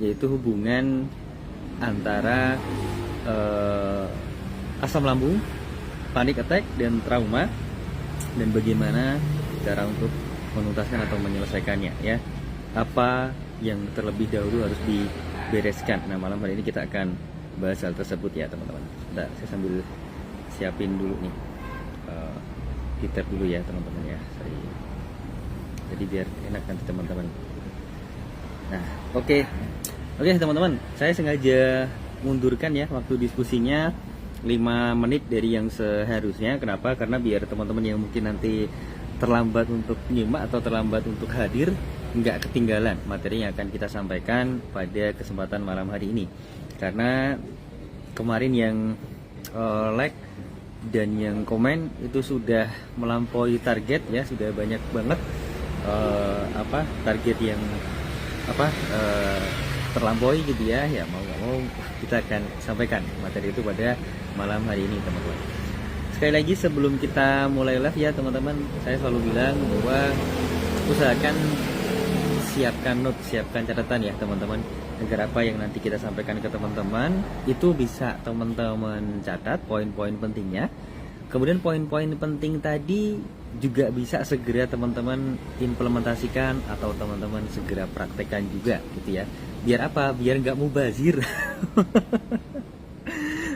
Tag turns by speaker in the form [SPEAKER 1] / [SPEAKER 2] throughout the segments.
[SPEAKER 1] yaitu hubungan antara asam lambung, panic attack, dan trauma, dan bagaimana cara untuk menuntaskan atau menyelesaikannya ya. Apa yang terlebih dahulu harus dibereskan. Nah, malam hari ini kita akan bahas hal tersebut ya teman-teman. Bentar, saya sambil siapin dulu nih gitar dulu ya teman-teman ya. Jadi biar enak nanti teman-teman. Nah, oke teman-teman, saya sengaja mundurkan ya waktu diskusinya 5 menit dari yang seharusnya. Kenapa? Karena biar teman-teman yang mungkin nanti terlambat untuk nyimak atau terlambat untuk hadir nggak ketinggalan materi yang akan kita sampaikan pada kesempatan malam hari ini. Karena kemarin yang like dan yang komen itu sudah melampaui target ya, sudah banyak banget target yang terlampaui gitu ya. Ya mau nggak mau kita akan sampaikan materi itu pada malam hari ini teman-teman. Sekali lagi sebelum kita mulai live ya teman-teman, saya selalu bilang bahwa usahakan siapkan note, siapkan catatan ya teman-teman, agar apa yang nanti kita sampaikan ke teman-teman itu bisa teman-teman catat poin-poin pentingnya. Kemudian poin-poin penting tadi juga bisa segera teman-teman implementasikan atau teman-teman segera praktekkan juga gitu ya. Biar apa? Biar nggak mubazir.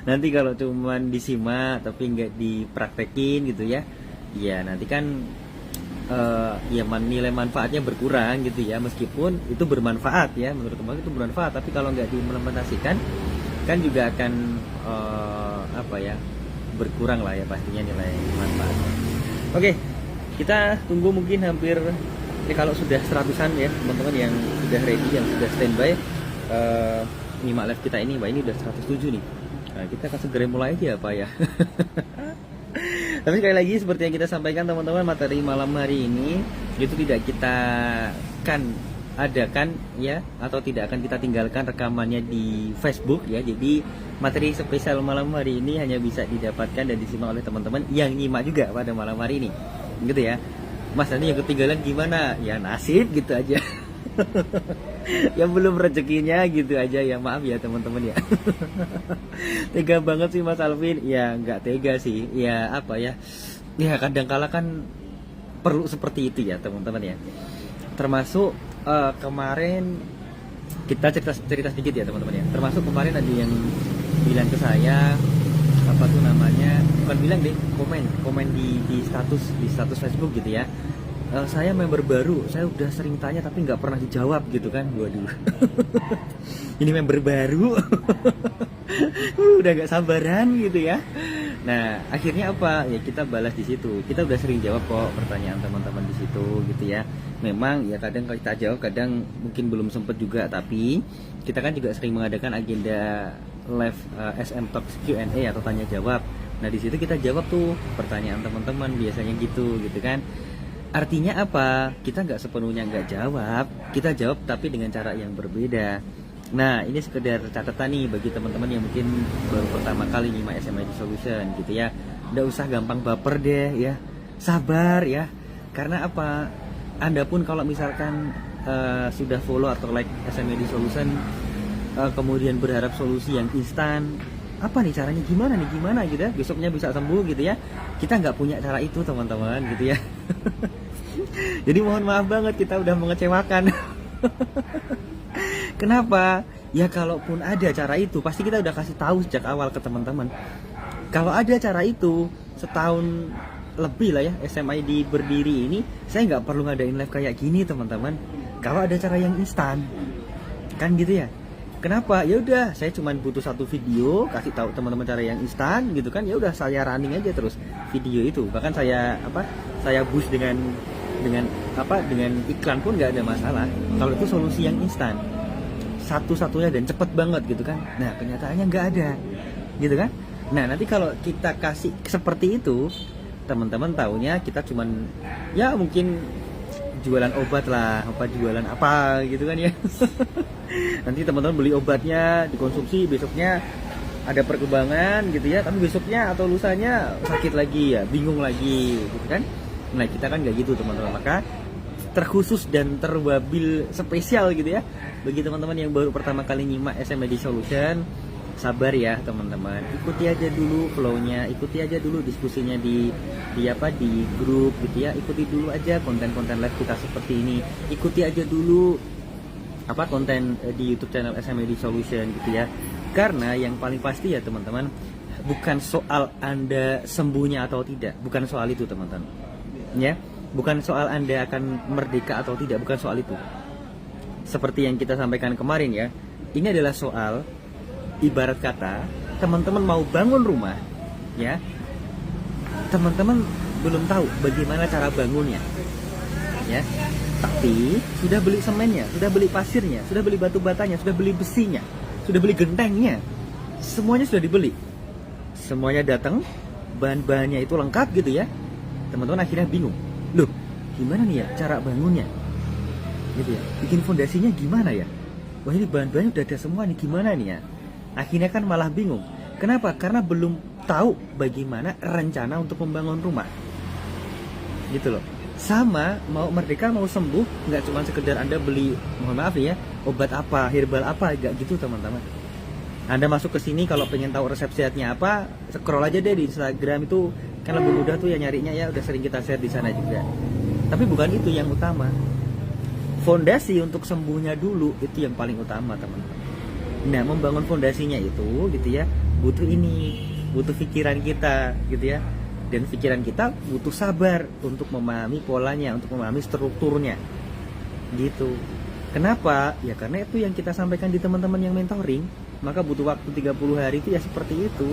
[SPEAKER 1] Nanti kalau cuman disimak tapi nggak dipraktekin gitu ya, ya nanti kan nilai manfaatnya berkurang gitu ya. Meskipun itu bermanfaat ya, menurut teman-teman itu bermanfaat, tapi kalau nggak diimplementasikan kan juga akan berkurang lah ya pastinya nilai manfaatnya. Oke, kita tunggu mungkin hampir kalau sudah 100-an ya teman-teman yang sudah ready, yang sudah standby nyimak live kita ini. Wah, ini udah 107 nih. Nah, kita akan segera mulai aja apa ya. Tapi sekali lagi seperti yang kita sampaikan teman-teman, materi malam hari ini itu tidak kita adakan ya, atau tidak akan kita tinggalkan rekamannya di Facebook ya. Jadi materi spesial malam hari ini hanya bisa didapatkan dan disimak oleh teman-teman yang nyimak juga pada malam hari ini gitu ya. Mas, nanti yang ketinggalan gimana? Ya nasib gitu aja. Yang belum rezekinya gitu aja ya, maaf ya teman-teman ya. Tega banget sih Mas Alvin. Ya nggak tega sih, ya apa ya, ya kadang-kala kan perlu seperti itu ya teman-teman ya. Termasuk kemarin kita cerita sedikit ya teman-teman ya. Termasuk kemarin ada yang bilang ke saya, apa tuh namanya, bukan bilang deh, komen di status Facebook gitu ya. Saya member baru, saya udah sering tanya tapi nggak pernah dijawab gitu kan. Waduh. Ini member baru. Udah nggak sabaran gitu ya. Nah, akhirnya apa? Ya kita balas di situ. Kita udah sering jawab kok pertanyaan teman-teman di situ gitu ya. Memang ya kadang kalau kita jawab, kadang mungkin belum sempet juga, tapi kita kan juga sering mengadakan agenda live SM Talks Q&A atau tanya jawab. Nah, di situ kita jawab tuh pertanyaan teman-teman biasanya gitu kan. Artinya apa? Kita nggak sepenuhnya nggak jawab, kita jawab tapi dengan cara yang berbeda. Nah, ini sekedar catatan nih bagi teman-teman yang mungkin baru pertama kali nyimak SMID Solution gitu ya. Nggak usah gampang baper deh ya, sabar ya. Karena apa? Anda pun kalau misalkan sudah follow atau like SMID Solution, kemudian berharap solusi yang instan, apa nih caranya, gimana gitu ya, besoknya bisa sembuh gitu ya. Kita nggak punya cara itu teman-teman gitu ya. Jadi mohon maaf banget kita udah mengecewakan. Kenapa? Ya kalaupun ada cara itu pasti kita udah kasih tahu sejak awal ke teman-teman. Kalau ada cara itu, setahun lebih lah ya SMID berdiri ini, saya nggak perlu ngadain live kayak gini teman-teman. Kalau ada cara yang instan, kan gitu ya. Kenapa? Ya udah, saya cuma butuh satu video, kasih tahu teman-teman cara yang instan gitu kan. Ya udah, saya running aja terus video itu. Bahkan saya boost dengan iklan pun nggak ada masalah. Kalau itu solusi yang instan, satu-satunya dan cepet banget gitu kan. Nah, kenyataannya nggak ada, gitu kan. Nah, nanti kalau kita kasih seperti itu, teman-teman taunya kita cuman ya mungkin jualan obat lah, jualan apa gitu kan ya. Nanti teman-teman beli obatnya, dikonsumsi, besoknya ada perkembangan gitu ya, tapi besoknya atau lusanya sakit lagi ya, bingung lagi gitu kan. Nah, kita kan nggak gitu teman-teman. Maka terkhusus dan terwabil spesial gitu ya bagi teman-teman yang baru pertama kali nyimak SMED Solution. Sabar ya teman-teman, ikuti aja dulu flow-nya, ikuti aja dulu diskusinya di grup gitu ya, ikuti dulu aja konten-konten live kita seperti ini, ikuti aja dulu konten di YouTube channel SMED Solution gitu ya. Karena yang paling pasti ya teman-teman, bukan soal Anda sembuhnya atau tidak, bukan soal itu teman-teman ya, bukan soal Anda akan merdeka atau tidak, bukan soal itu. Seperti yang kita sampaikan kemarin ya, ini adalah soal ibarat kata teman-teman mau bangun rumah ya, teman-teman belum tahu bagaimana cara bangunnya ya, tapi sudah beli semennya, sudah beli pasirnya, sudah beli batu batanya, sudah beli besinya, sudah beli gentengnya, semuanya sudah dibeli, semuanya datang, bahan-bahannya itu lengkap gitu ya. Teman-teman akhirnya bingung, loh gimana nih ya cara bangunnya gitu ya, bikin fondasinya gimana ya, wah ini bahan-bahannya udah ada semua nih, gimana nih ya. Akhirnya kan malah bingung. Kenapa? Karena belum tahu bagaimana rencana untuk membangun rumah gitu loh. Sama mau merdeka mau sembuh, nggak cuma sekedar Anda beli, mohon maaf ya, obat apa, herbal apa, nggak gitu teman-teman. Anda masuk ke sini kalau pengen tahu resep sehatnya apa, scroll aja deh di Instagram, itu kan lebih mudah tuh ya nyarinya ya, udah sering kita share di sana juga. Tapi bukan itu yang utama. Fondasi untuk sembuhnya dulu itu yang paling utama teman-teman. Nah, membangun fondasinya itu gitu ya, butuh ini, butuh pikiran kita gitu ya. Dan pikiran kita butuh sabar untuk memahami polanya, untuk memahami strukturnya. Gitu. Kenapa? Ya karena itu yang kita sampaikan di teman-teman yang mentoring, maka butuh waktu 30 hari itu ya seperti itu.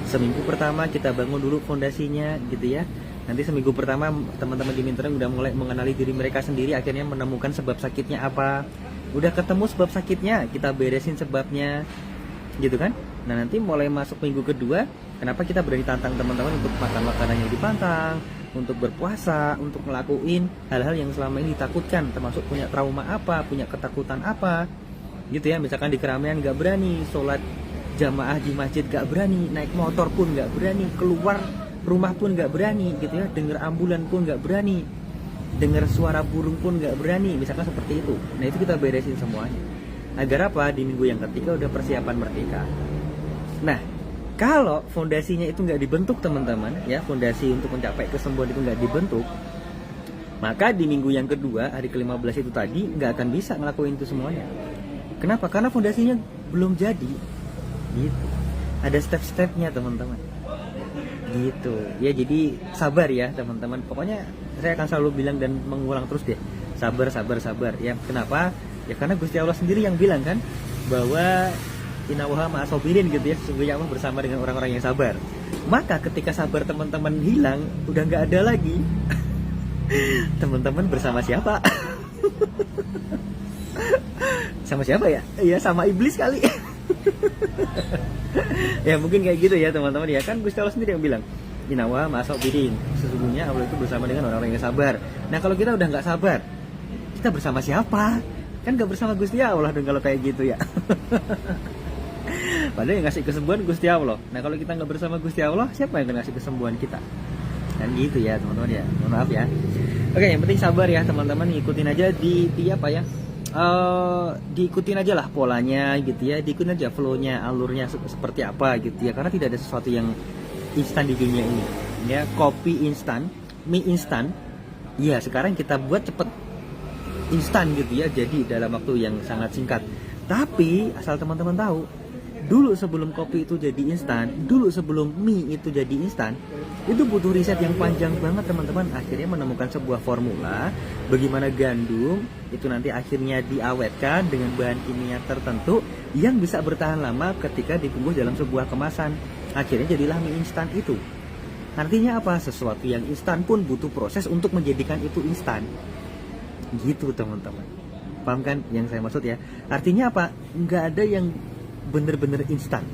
[SPEAKER 1] Seminggu pertama kita bangun dulu fondasinya gitu ya. Nanti seminggu pertama teman-teman di mentoring udah mulai mengenali diri mereka sendiri, akhirnya menemukan sebab sakitnya apa. Udah ketemu sebab sakitnya, kita beresin sebabnya gitu kan. Nah nanti mulai masuk minggu kedua, kenapa kita berani tantang teman-teman untuk makan makanan yang dipantang, untuk berpuasa, untuk ngelakuin hal-hal yang selama ini ditakutkan, termasuk punya trauma apa, punya ketakutan apa gitu ya. Misalkan di keramaian gak berani, sholat jamaah di masjid gak berani, naik motor pun gak berani, keluar rumah pun gak berani gitu ya, denger ambulan pun gak berani, dengar suara burung pun nggak berani, misalkan seperti itu. Nah itu kita beresin semuanya. Agar apa? Di minggu yang ketiga udah persiapan merdeka. Nah kalau fondasinya itu nggak dibentuk teman-teman ya, fondasi untuk mencapai kesembuhan itu nggak dibentuk, maka di minggu yang kedua hari ke-15 itu tadi nggak akan bisa ngelakuin itu semuanya. Kenapa? Karena fondasinya belum jadi. Gitu. Ada step-stepnya teman-teman. Gitu ya, jadi sabar ya teman-teman. Pokoknya saya akan selalu bilang dan mengulang terus deh, sabar ya. Kenapa? Ya karena Gusti Allah sendiri yang bilang kan bahwa innallaha ma'as-sabirin gitu ya, sesungguhnya Allah bersama dengan orang-orang yang sabar. Maka ketika sabar teman-teman hilang, udah nggak ada lagi, teman-teman bersama siapa? Sama siapa ya? Ya sama iblis kali. Ya mungkin kayak gitu ya teman-teman ya, kan Gusti Allah sendiri yang bilang innallaha ma'as-sabirin, sesungguhnya Allah itu bersama dengan orang-orang yang sabar. Nah kalau kita udah nggak sabar, kita bersama siapa? Kan nggak bersama Gusti Allah dong kalau kayak gitu ya. Padahal yang ngasih kesembuhan Gusti Allah. Nah kalau kita nggak bersama Gusti Allah, siapa yang akan ngasih kesembuhan kita? Kan gitu ya teman-teman ya, mohon maaf ya. Oke, yang penting sabar ya teman-teman, ikutin aja diikutin aja lah polanya gitu ya, diikutin aja flownya, alurnya seperti apa gitu ya. Karena tidak ada sesuatu yang instan di dunia ini ya. Kopi instan, mie instan, ya sekarang kita buat cepet instan gitu ya, jadi dalam waktu yang sangat singkat. Tapi asal teman-teman tahu, dulu sebelum kopi itu jadi instan, dulu sebelum mie itu jadi instan, itu butuh riset yang panjang banget teman-teman. Akhirnya menemukan sebuah formula bagaimana gandum itu nanti akhirnya diawetkan dengan bahan kimia tertentu yang bisa bertahan lama ketika dibungkus dalam sebuah kemasan. Akhirnya jadilah mie instan itu. Artinya apa? Sesuatu yang instan pun butuh proses untuk menjadikan itu instan. Gitu teman-teman. Paham kan yang saya maksud ya? Artinya apa? Nggak ada yang bener-bener instan.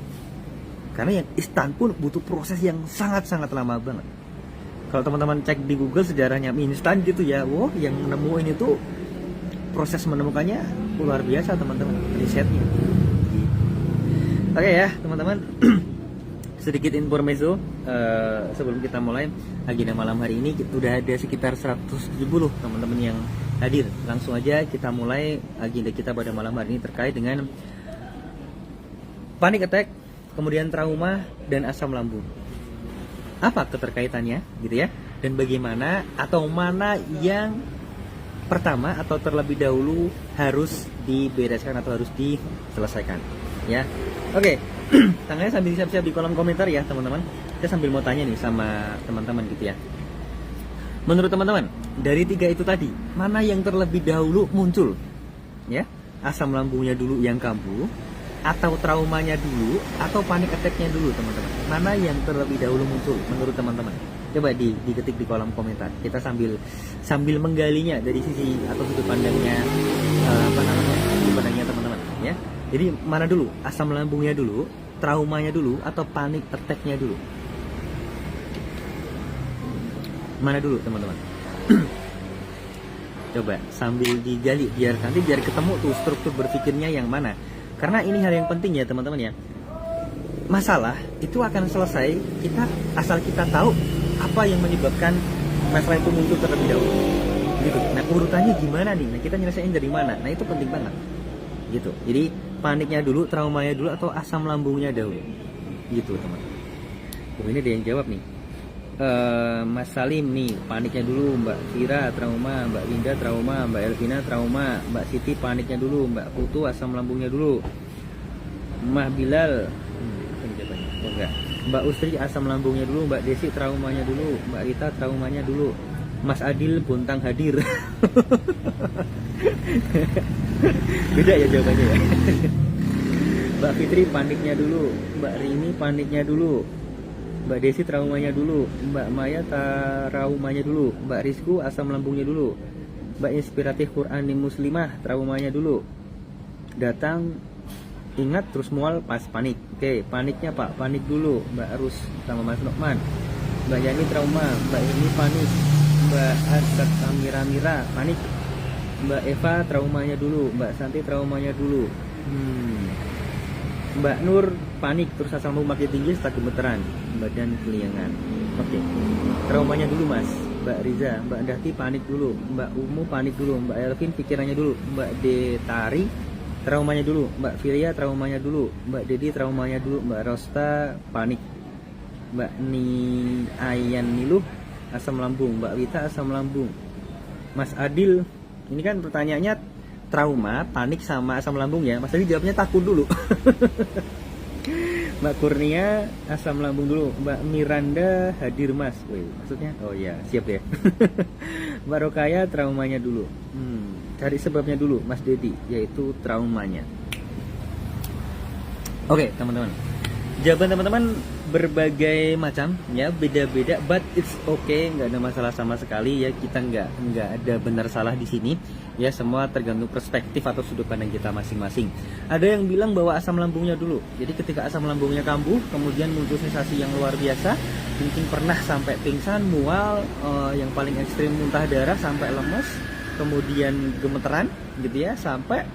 [SPEAKER 1] Karena yang instan pun butuh proses yang sangat-sangat lama banget. Kalau teman-teman cek di Google sejarahnya mie instan gitu ya, wow, yang nemuin itu proses menemukannya luar biasa teman-teman, risetnya. Oke ya teman-teman. Sedikit intermezzo sebelum kita mulai agenda malam hari ini, udah ada sekitar 170 teman-teman yang hadir. Langsung aja kita mulai agenda kita pada malam hari ini terkait dengan panic attack, kemudian trauma dan asam lambung. Apa keterkaitannya gitu ya? Dan bagaimana atau mana yang pertama atau terlebih dahulu harus dibereskan atau harus diselesaikan ya. Oke. Tangannya sambil siap-siap di kolom komentar ya teman-teman. Kita sambil mau tanya nih sama teman-teman gitu ya. Menurut teman-teman, dari 3 itu tadi, mana yang terlebih dahulu muncul? Ya, asam lambungnya dulu yang kambuh, atau traumanya dulu, atau panik attack-nya dulu teman-teman? Mana yang terlebih dahulu muncul menurut teman-teman? Coba diketik di kolom komentar. Kita sambil menggalinya dari sisi atau sudut pandangnya sudut pandangnya teman-teman ya. Jadi mana dulu? Asam lambungnya dulu, traumanya dulu, atau panik attack-nya dulu? Mana dulu teman-teman? Coba sambil digali biar ketemu tuh struktur berpikirnya yang mana. Karena ini hal yang penting ya teman-teman ya. Masalah itu akan selesai asal kita tahu apa yang menyebabkan masalah itu muncul terlebih dahulu. Gitu. Nah, urutannya gimana nih? Nah, kita nyelesain dari mana? Nah, itu penting banget. Gitu. Jadi paniknya dulu, traumanya dulu, atau asam lambungnya dahulu? Gitu teman-teman. Oh, ini ada yang jawab nih. Mas Salim nih, paniknya dulu. Mbak Vira trauma, Mbak Winda trauma, Mbak Elvina trauma, Mbak Siti paniknya dulu, Mbak Putu asam lambungnya dulu, Mah Bilal oh enggak, Mbak Ustri asam lambungnya dulu, Mbak Desi traumanya dulu, Mbak Rita traumanya dulu, Mas Adil bontang hadir. Beda ya jawabannya ya. Mbak Fitri paniknya dulu, Mbak Rini paniknya dulu, Mbak Desi traumanya dulu, Mbak Maya traumanya dulu, Mbak Rizku asam lambungnya dulu, Mbak Inspiratif Qurani Muslimah traumanya dulu. Datang ingat terus mual pas panik. Oke, paniknya Pak, panik dulu. Mbak Arus sama Mas Nokman. Mbak Yani trauma, Mbak ini panik, Mbak Asad Mira panik, Mbak Eva traumanya dulu, Mbak Santi traumanya dulu. Mbak Nur panik terus asam lambung makin tinggi setelah gemeteran, badan keliangan. Oke. Traumanya dulu Mas. Mbak Riza, Mbak Dati panik dulu, Mbak Umu panik dulu, Mbak Elvin pikirannya dulu, Mbak Detari traumanya dulu, Mbak Firia traumanya dulu, Mbak Dedi traumanya dulu, Mbak Rosta panik, Mbak Ni Ayan Niluh asam lambung, Mbak Wita asam lambung. Mas Adil, ini kan pertanyaannya trauma, panik sama asam lambung ya. Mas Adil jawabnya takut dulu. Mbak Kurnia asam lambung dulu, Mbak Miranda hadir Mas. Wih, maksudnya? Oh iya, siap ya. Mbak Rokaya traumanya dulu. Cari sebabnya dulu Mas Dedi, yaitu traumanya. Oke, teman-teman. Jawaban teman-teman berbagai macam ya, beda-beda, but it's okay, nggak ada masalah sama sekali ya. Kita nggak ada benar salah di sini ya, semua tergantung perspektif atau sudut pandang kita masing-masing. Ada yang bilang bahwa asam lambungnya dulu. Jadi ketika asam lambungnya kambuh, kemudian muncul sensasi yang luar biasa, mungkin pernah sampai pingsan, mual, yang paling ekstrim muntah darah sampai lemes, kemudian gemeteran gitu ya, sampai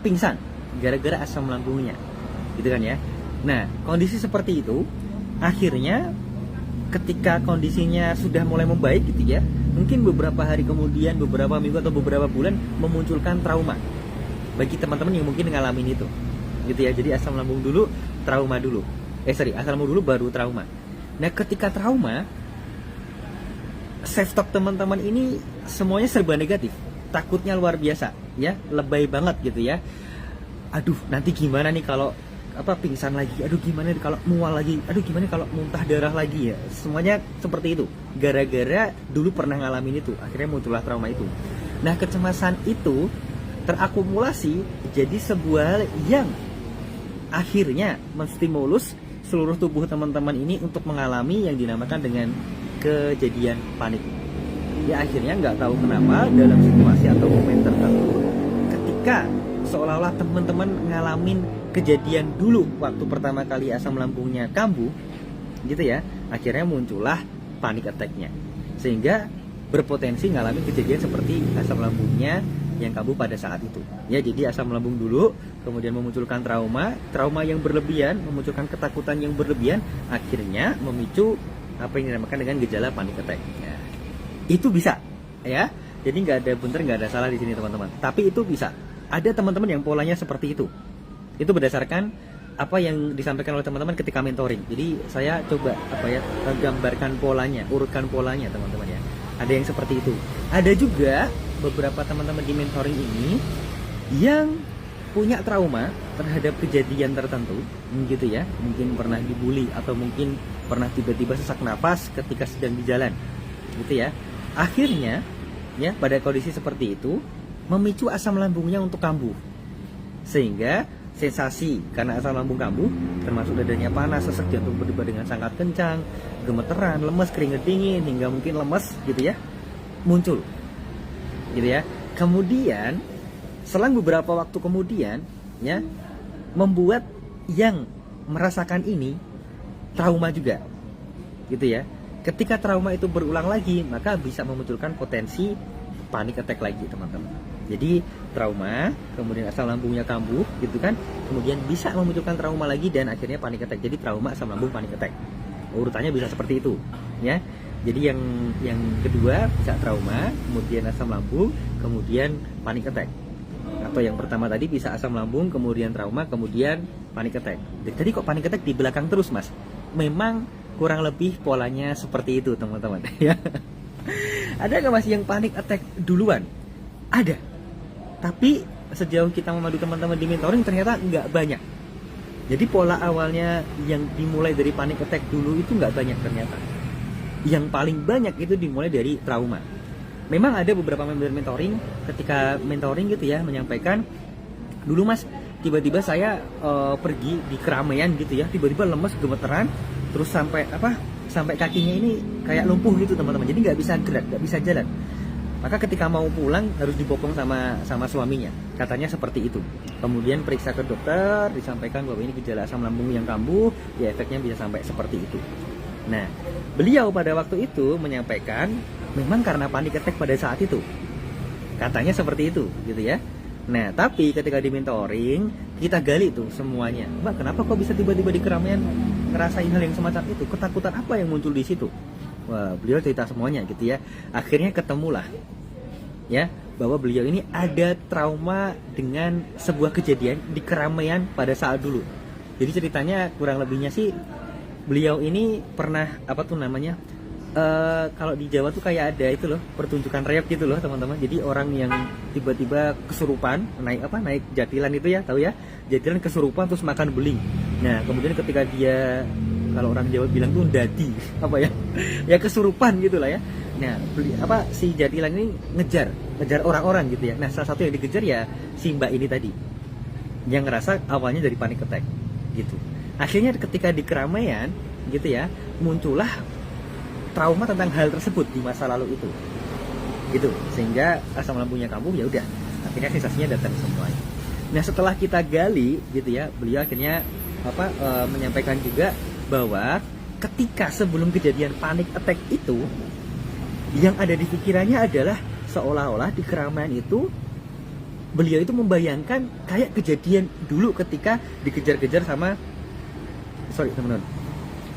[SPEAKER 1] pingsan gara-gara asam lambungnya. Gitu kan ya. Nah, kondisi seperti itu akhirnya ketika kondisinya sudah mulai membaik gitu ya, mungkin beberapa hari kemudian, beberapa minggu atau beberapa bulan memunculkan trauma bagi teman-teman yang mungkin ngalamin itu gitu ya. Jadi asam lambung dulu, trauma dulu. Asam lambung dulu baru trauma. Nah, ketika trauma, self talk teman-teman ini semuanya serba negatif. Takutnya luar biasa ya, lebay banget gitu ya. Aduh, nanti gimana nih kalau pingsan lagi, aduh gimana kalau mual lagi, aduh gimana kalau muntah darah lagi ya. Semuanya seperti itu gara-gara dulu pernah ngalamin itu, akhirnya muncullah trauma itu. Nah, kecemasan itu terakumulasi jadi sebuah hal yang akhirnya menstimulus seluruh tubuh teman-teman ini untuk mengalami yang dinamakan dengan kejadian panik. Ya akhirnya nggak tahu kenapa dalam situasi atau momen tertentu ketika seolah-olah teman-teman ngalamin kejadian dulu waktu pertama kali asam lambungnya kambuh gitu ya, akhirnya muncullah panik attack-nya, sehingga berpotensi ngalamin kejadian seperti asam lambungnya yang kambuh pada saat itu ya. Jadi asam lambung dulu, kemudian memunculkan trauma yang berlebihan, memunculkan ketakutan yang berlebihan, akhirnya memicu apa yang dinamakan dengan gejala panik attack ya. Itu bisa ya. Jadi nggak ada bener, nggak ada salah di sini teman-teman. Tapi itu bisa. Ada teman-teman yang polanya seperti itu. Itu berdasarkan apa yang disampaikan oleh teman-teman ketika mentoring. Jadi saya coba gambarkan polanya, urutkan polanya teman-teman ya. Ada yang seperti itu. Ada juga beberapa teman-teman di mentoring ini yang punya trauma terhadap kejadian tertentu, gitu ya. Mungkin pernah dibully atau mungkin pernah tiba-tiba sesak napas ketika sedang di jalan, gitu ya. Akhirnya, ya pada kondisi seperti itu memicu asam lambungnya untuk kambuh, sehingga sensasi karena asam lambung kambuh, termasuk dadanya panas, sesak jantung berdebar dengan sangat kencang, gemeteran, lemes, keringat dingin, hingga mungkin lemes, gitu ya, muncul, gitu ya. Kemudian selang beberapa waktu kemudian, ya, membuat yang merasakan ini trauma juga, gitu ya. Ketika trauma itu berulang lagi, maka bisa memunculkan potensi panic attack lagi, teman-teman. Jadi trauma, kemudian asam lambungnya kambuh, gitu kan, kemudian bisa memunculkan trauma lagi dan akhirnya panic attack. Jadi trauma, asam lambung, panic attack. Urutannya bisa seperti itu, ya. Jadi yang kedua bisa trauma, kemudian asam lambung, kemudian panic attack. Atau yang pertama tadi bisa asam lambung, kemudian trauma, kemudian panic attack. Jadi kok panic attack di belakang terus, Mas? Memang kurang lebih polanya seperti itu, teman-teman. Ya. Ada nggak Mas yang panic attack duluan? Ada. Tapi sejauh kita memadu teman-teman di mentoring ternyata nggak banyak. Jadi pola awalnya yang dimulai dari panic attack dulu itu nggak banyak ternyata. Yang paling banyak itu dimulai dari trauma. Memang ada beberapa member mentoring ketika mentoring gitu ya menyampaikan, dulu Mas tiba-tiba saya pergi di keramaian gitu ya, tiba-tiba lemes, gemeteran, terus sampai kakinya ini kayak lumpuh gitu teman-teman, jadi nggak bisa gerak, nggak bisa jalan. Maka ketika mau pulang harus dibopong sama suaminya, katanya seperti itu. Kemudian periksa ke dokter, disampaikan bahwa ini gejala asam lambung yang kambuh, ya efeknya bisa sampai seperti itu. Nah, beliau pada waktu itu menyampaikan memang karena panic attack pada saat itu, katanya seperti itu, gitu ya. Nah, tapi ketika di mentoring kita gali tuh semuanya, Mbak, kenapa kok bisa tiba-tiba di keramaian ngerasain hal yang semacam itu? Ketakutan apa yang muncul di situ? Wah, beliau cerita semuanya, gitu ya. Akhirnya ketemulah, ya, bahwa beliau ini ada trauma dengan sebuah kejadian di keramaian pada saat dulu. Jadi ceritanya kurang lebihnya sih, beliau ini pernah kalau di Jawa tuh kayak ada itu loh, pertunjukan reok gitu loh teman-teman. Jadi orang yang tiba-tiba kesurupan naik jatilan itu ya, tahu ya, jatilan kesurupan terus makan beling. Nah kemudian ketika dia, kalau orang Jawa bilang tuh dadi ya kesurupan gitulah ya. Nah si jatilan ini ngejar orang-orang gitu ya. Nah salah satu yang dikejar ya si mbak ini tadi, yang ngerasa awalnya dari panic attack gitu. Akhirnya ketika di keramaian gitu ya, muncullah trauma tentang hal tersebut di masa lalu itu, gitu, sehingga asam lambungnya kambuh. Ya udah, akhirnya sensasinya datang semuanya. Nah setelah kita gali, gitu ya, beliau akhirnya menyampaikan juga bahwa ketika sebelum kejadian panic attack itu, yang ada di pikirannya adalah seolah-olah di keramaian itu beliau itu membayangkan kayak kejadian dulu ketika dikejar-kejar sama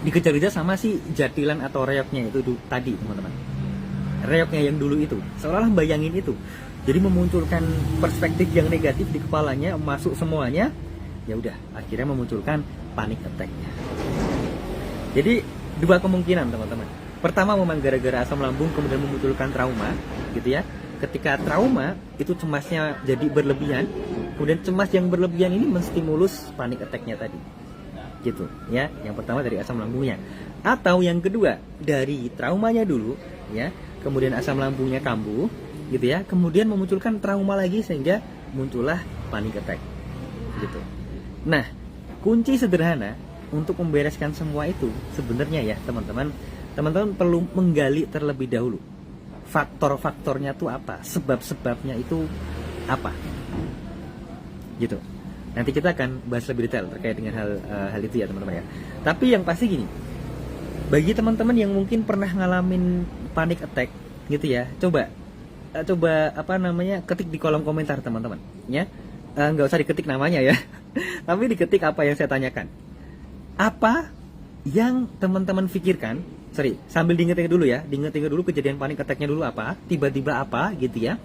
[SPEAKER 1] dikejar-kejar sama si jatilan atau reoknya itu tadi teman-teman, reoknya yang dulu itu, seolah-olah bayangin itu. Jadi memunculkan perspektif yang negatif di kepalanya, masuk semuanya. Ya udah, akhirnya memunculkan panic attack-nya. Jadi dua kemungkinan teman-teman. Pertama memang gara-gara asam lambung kemudian memunculkan trauma, gitu ya. Ketika trauma itu cemasnya jadi berlebihan, kemudian cemas yang berlebihan ini menstimulus panic attack-nya tadi, gitu ya. Yang pertama dari asam lambungnya, atau yang kedua dari traumanya dulu ya, kemudian asam lambungnya kambuh, gitu ya, kemudian memunculkan trauma lagi sehingga muncullah panic attack, gitu. Nah, kunci sederhana untuk membereskan semua itu sebenarnya ya teman-teman perlu menggali terlebih dahulu faktor-faktornya tuh apa, sebab-sebabnya itu apa, gitu. Nanti kita akan bahas lebih detail terkait dengan hal itu ya teman-teman ya. Tapi yang pasti gini, bagi teman-teman yang mungkin pernah ngalamin panic attack gitu ya, coba ketik di kolom komentar teman-teman ya. Nggak usah diketik namanya ya, tapi diketik apa yang saya tanyakan. Apa yang teman-teman pikirkan sambil diinget-inget dulu ya, diinget-inget dulu kejadian panic attack-nya dulu apa, tiba-tiba apa gitu ya.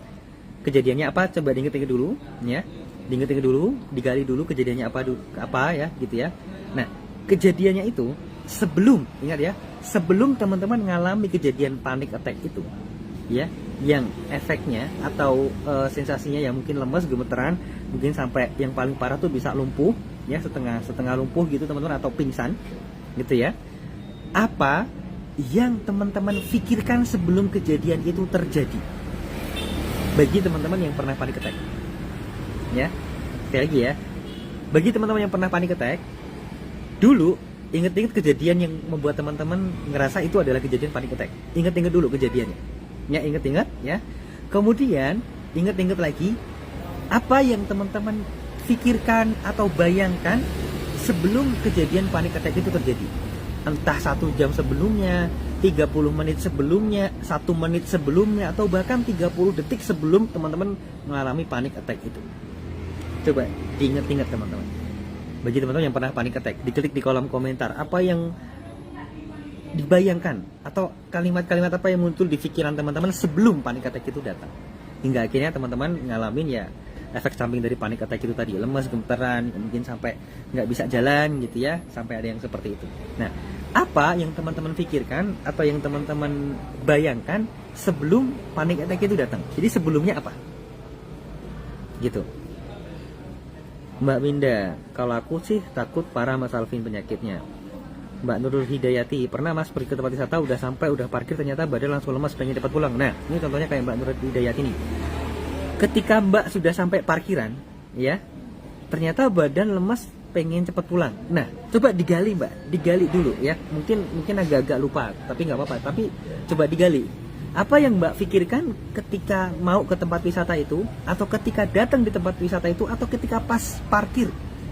[SPEAKER 1] Kejadiannya apa, coba diinget-inget dulu ya. Diinget-inget dulu, digali dulu kejadiannya apa ya gitu ya. Nah, kejadiannya itu sebelum, ingat ya, sebelum teman-teman mengalami kejadian panic attack itu ya, yang efeknya atau sensasinya yang mungkin lemes, gemeteran, mungkin sampai yang paling parah tuh bisa lumpuh ya, setengah lumpuh gitu teman-teman, atau pingsan gitu ya. Apa yang teman-teman pikirkan sebelum kejadian itu terjadi? Bagi teman-teman yang pernah panic attack ya, sekali lagi ya, bagi teman-teman yang pernah panic attack, dulu inget-inget kejadian yang membuat teman-teman ngerasa itu adalah kejadian panic attack. Inget-inget dulu kejadiannya ya, inget-inget ya. Kemudian inget-inget lagi apa yang teman-teman pikirkan atau bayangkan sebelum kejadian panic attack itu terjadi. Entah 1 jam sebelumnya, 30 menit sebelumnya, 1 menit sebelumnya, atau bahkan 30 detik sebelum teman-teman mengalami panic attack itu. Coba diingat-ingat teman-teman. Bagi teman-teman yang pernah panic attack, diketik di kolom komentar apa yang dibayangkan atau kalimat-kalimat apa yang muncul di pikiran teman-teman sebelum panic attack itu datang. Hingga akhirnya teman-teman ngalamin ya efek samping dari panic attack itu tadi, lemas, gemeteran, mungkin sampai nggak bisa jalan gitu ya, sampai ada yang seperti itu. Nah, apa yang teman-teman pikirkan atau yang teman-teman bayangkan sebelum panic attack itu datang? Jadi sebelumnya apa? Gitu. Mbak Winda, kalau aku sih takut parah Mas Alvin penyakitnya. Mbak Nurul Hidayati, pernah Mas pergi ke tempat wisata, udah parkir ternyata badan langsung lemas, pengen cepat pulang. Nah, ini contohnya kayak Mbak Nurul Hidayati nih. Ketika Mbak sudah sampai parkiran, ya, ternyata badan lemas, pengen cepat pulang. Nah, coba digali Mbak, digali dulu ya. Mungkin agak-agak lupa, tapi nggak apa-apa. Tapi coba digali. Apa yang Mbak pikirkan ketika mau ke tempat wisata itu, atau ketika datang di tempat wisata itu, atau ketika pas parkir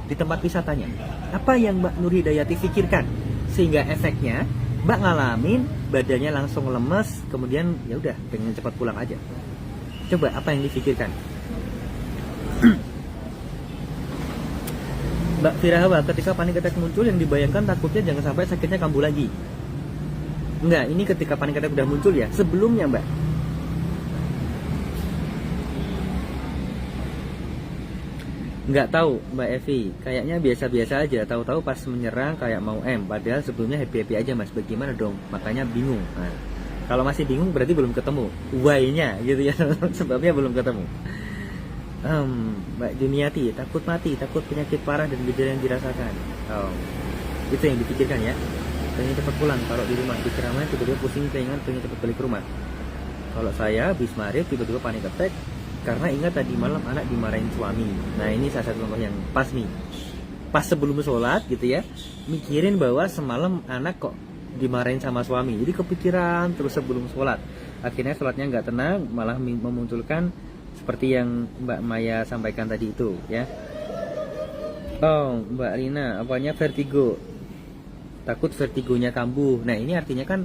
[SPEAKER 1] di tempat wisatanya? Apa yang Mbak Nur Hidayati pikirkan sehingga efeknya Mbak ngalamin badannya langsung lemes, kemudian ya udah pengen cepat pulang aja? Coba apa yang dipikirkan? Mbak Firahawa, ketika panic attack muncul yang dibayangkan takutnya jangan sampai sakitnya kambuh lagi. Enggak, ini ketika panic attack udah muncul ya, sebelumnya Mbak. Nggak tahu Mbak Evi, kayaknya biasa-biasa aja, tahu-tahu pas menyerang kayak mau padahal sebelumnya happy-happy aja Mas, bagaimana dong? Makanya bingung. Nah, kalau masih bingung berarti belum ketemu why-nya gitu ya, sebabnya belum ketemu. Mbak Juniati, takut mati, takut penyakit parah dan gejala yang dirasakan. Itu yang dipikirkan ya. Pengen cepat pulang, kalau di rumah di keramaian tiba-tiba pusing pengen cepat balik ke rumah. Kalau saya habis maghrib tiba-tiba panic attack karena ingat tadi malam anak dimarahin suami. Nah, ini salah satu contoh yang pas nih. Pas sebelum sholat gitu ya, mikirin bahwa semalam anak kok dimarahin sama suami, jadi kepikiran terus sebelum sholat. Akhirnya sholatnya nggak tenang, malah memunculkan seperti yang Mbak Maya sampaikan tadi itu ya. Oh, Mbak Rina, apanya vertigo? Takut vertigonya kambuh. Nah, ini artinya kan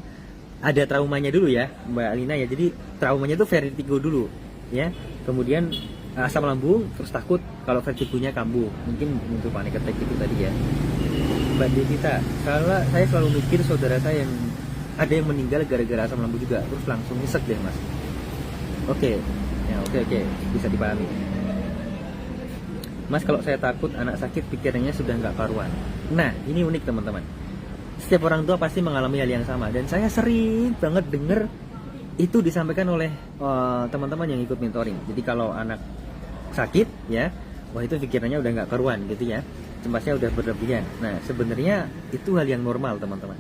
[SPEAKER 1] ada traumanya dulu ya Mbak Rina ya. Jadi traumanya itu vertigo dulu ya. Kemudian asam lambung, terus takut kalau vertigonya kambuh. Mungkin untuk panic attack itu tadi ya. Mbak Devita, saya selalu mikir saudara saya yang ada yang meninggal gara-gara asam lambung juga, terus langsung nyesek deh Mas. Oke, bisa dipahami. Mas, kalau saya takut anak sakit pikirannya sudah nggak karuan. Nah, ini unik teman-teman. Setiap orang tua pasti mengalami hal yang sama, dan saya sering banget denger itu disampaikan oleh teman-teman yang ikut mentoring. Jadi kalau anak sakit ya, wah itu pikirannya udah nggak karuan gitu ya, cemasnya udah berlebihan. Nah, sebenarnya itu hal yang normal teman-teman.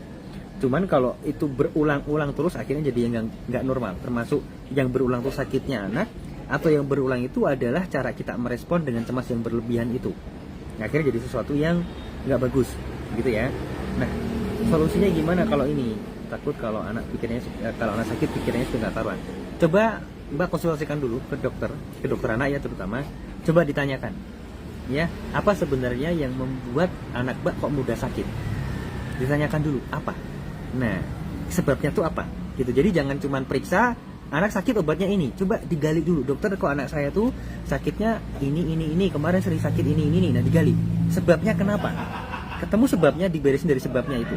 [SPEAKER 1] Cuman kalau itu berulang-ulang terus akhirnya jadi yang nggak normal. Termasuk yang berulang terus sakitnya anak, atau yang berulang itu adalah cara kita merespon dengan cemas yang berlebihan itu. Akhirnya jadi sesuatu yang nggak bagus gitu ya. Nah, solusinya gimana kalau ini? Takut kalau anak sakit pikirannya sudah nggak karuan. Coba Mbak konsultasikan dulu ke dokter anak ya terutama. Coba ditanyakan ya, apa sebenarnya yang membuat anak Mbak kok mudah sakit? Ditanyakan dulu apa. Nah, sebabnya tuh apa? Gitu. Jadi jangan cuma periksa anak sakit obatnya ini. Coba digali dulu. Dokter, kok anak saya tuh sakitnya ini, kemarin sering sakit ini. Nah, digali. Sebabnya kenapa? Ketemu sebabnya, diberesin dari sebabnya itu.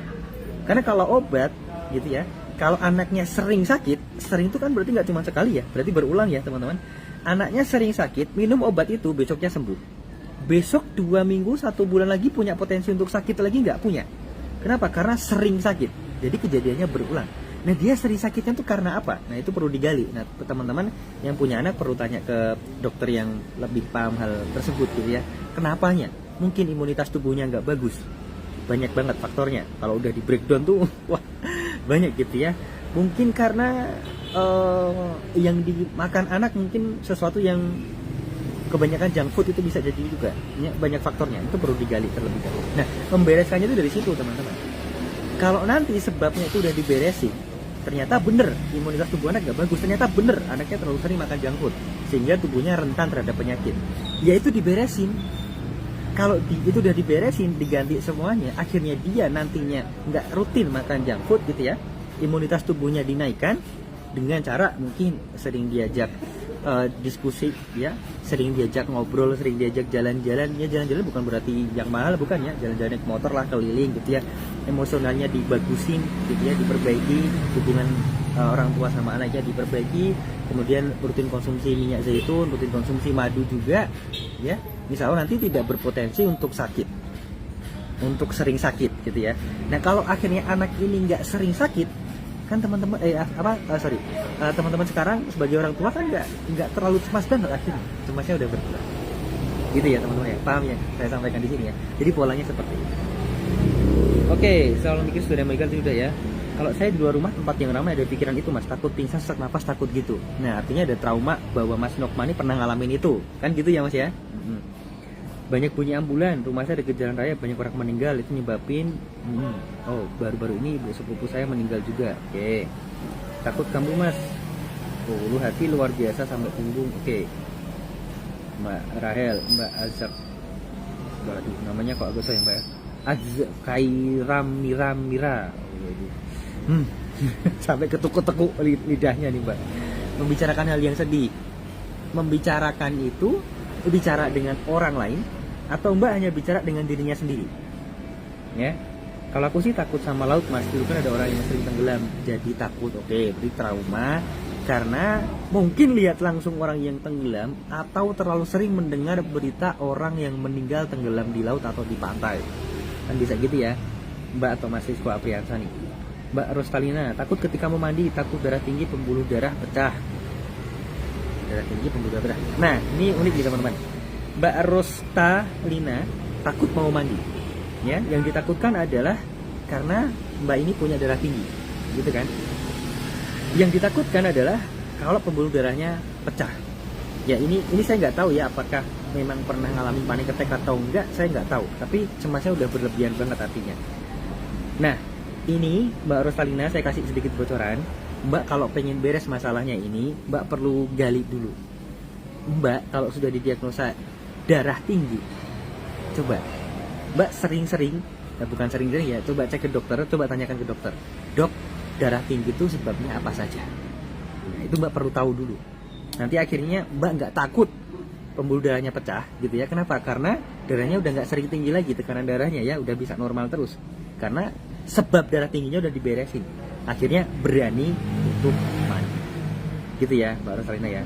[SPEAKER 1] Karena kalau obat gitu ya. Kalau anaknya sering sakit, sering itu kan berarti nggak cuma sekali ya, berarti berulang ya teman-teman. Anaknya sering sakit, minum obat itu besoknya sembuh. Besok 2 minggu, 1 bulan lagi punya potensi untuk sakit lagi nggak punya. Kenapa? Karena sering sakit. Jadi kejadiannya berulang. Nah dia sering sakitnya itu karena apa? Nah itu perlu digali. Nah teman-teman yang punya anak perlu tanya ke dokter yang lebih paham hal tersebut gitu ya. Kenapanya? Mungkin imunitas tubuhnya nggak bagus. Banyak banget faktornya. Kalau udah di breakdown tuh, wah banyak gitu ya. Mungkin karena yang dimakan anak mungkin sesuatu yang kebanyakan junk food itu bisa jadi juga. Banyak faktornya. Itu perlu digali terlebih dahulu. Nah membereskannya itu dari situ teman-teman. Kalau nanti sebabnya itu udah diberesin, ternyata bener imunitas tubuh anak gak bagus, ternyata bener anaknya terlalu sering makan junk food sehingga tubuhnya rentan terhadap penyakit, ya itu diberesin. Kalau itu udah diberesin, diganti semuanya, akhirnya dia nantinya nggak rutin makan junk food gitu ya, imunitas tubuhnya dinaikkan dengan cara mungkin sering diajak diskusi ya, sering diajak ngobrol, sering diajak jalan-jalan. Ya jalan-jalan bukan berarti yang mahal, bukan ya, jalan-jalan naik motor lah keliling gitu ya, emosionalnya dibagusin gitu ya, diperbaiki, hubungan orang tua sama anaknya diperbaiki, kemudian rutin konsumsi minyak zaitun, rutin konsumsi madu juga ya, misalnya nanti tidak berpotensi untuk sakit, untuk sering sakit gitu ya. Nah kalau akhirnya anak ini nggak sering sakit, kan teman-teman teman-teman sekarang sebagai orang tua kan nggak terlalu cemas banget, akhirnya cemasnya udah berkurang gitu ya teman-teman ya, paham ya saya sampaikan di sini ya. Jadi polanya seperti ini. Oke, selalu mikir sudah meninggal sudah ya. Kalau saya di luar rumah tempat yang ramai ada pikiran itu mas, takut pingsan, sesak nafas, takut gitu. Nah artinya ada trauma bahwa Mas Nokman ini pernah ngalamin itu kan gitu ya mas ya. Banyak bunyi ambulan, rumah saya dekat jalan raya, banyak orang meninggal, itu nyebabin oh baru-baru ini ibu sepupu saya meninggal juga. Oke. Takut kambuh mas, ulu hati luar biasa sampai punggung. Oke. Mbak Rahel, Mbak Azab, waduh namanya kok agak sayang Mbak ya, Azab Kairamira. Sampai ketukuk-tekuk lidahnya nih Mbak, membicarakan hal yang sedih. Membicarakan itu bicara dengan orang lain atau Mbak hanya bicara dengan dirinya sendiri ya. Kalau aku sih takut sama laut mas, dulu kan ada orang yang sering tenggelam jadi takut. Oke, berarti trauma karena mungkin lihat langsung orang yang tenggelam atau terlalu sering mendengar berita orang yang meninggal tenggelam di laut atau di pantai, kan bisa gitu ya Mbak atau mahasiswa Apriansa nih. Mbak Rostalina, takut ketika mau mandi, takut darah tinggi, pembuluh darah pecah. Darah tinggi, pembuluh darah. Nah, ini unik nih teman-teman. Mbak Rostalina takut mau mandi. Ya, yang ditakutkan adalah karena Mbak ini punya darah tinggi, gitu kan? Yang ditakutkan adalah kalau pembuluh darahnya pecah. Ya, ini saya nggak tahu ya apakah memang pernah ngalamin panic attack atau enggak, saya nggak tahu. Tapi cemasnya udah berlebihan banget artinya. Nah, ini Mbak Rostalina saya kasih sedikit bocoran. Mbak kalau pengen beres masalahnya ini, Mbak perlu gali dulu. Mbak kalau sudah didiagnosa darah tinggi, coba Mbak sering-sering, bukan sering-sering ya, coba cek ke dokter, coba tanyakan ke dokter, dok darah tinggi itu sebabnya apa saja. Nah, itu Mbak perlu tahu dulu. Nanti akhirnya Mbak nggak takut pembuluh darahnya pecah gitu ya. Kenapa? Karena darahnya udah nggak sering tinggi lagi, tekanan darahnya ya udah bisa normal terus. Karena sebab darah tingginya udah diberesin. Akhirnya berani untuk mandi gitu ya Mbak Rosalina ya.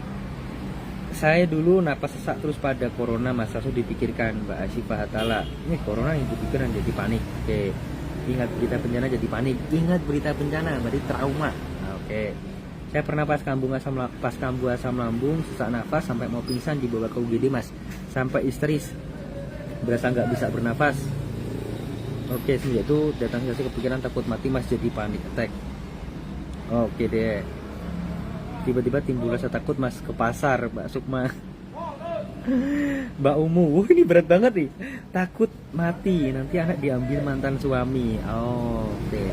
[SPEAKER 1] Saya dulu napas sesak terus pada corona mas, langsung dipikirkan Mbak Asyifa Hatala, ini corona yang dipikiran jadi panik. Oke, ingat berita bencana jadi panik, ingat berita bencana berarti trauma. Nah, oke, saya pernah pas kambuh asam lambung, sesak nafas sampai mau pingsan, dibawa ke UGD mas, sampai histeris, berasa nggak bisa bernafas. Oke, semenjak itu datang saya kepikiran takut mati mas, jadi panik attack. Oke deh. Tiba-tiba timbul rasa takut mas ke pasar, Mbak Sukma. Mbak Umu, ini berat banget nih. Takut mati, nanti anak diambil mantan suami. Oke.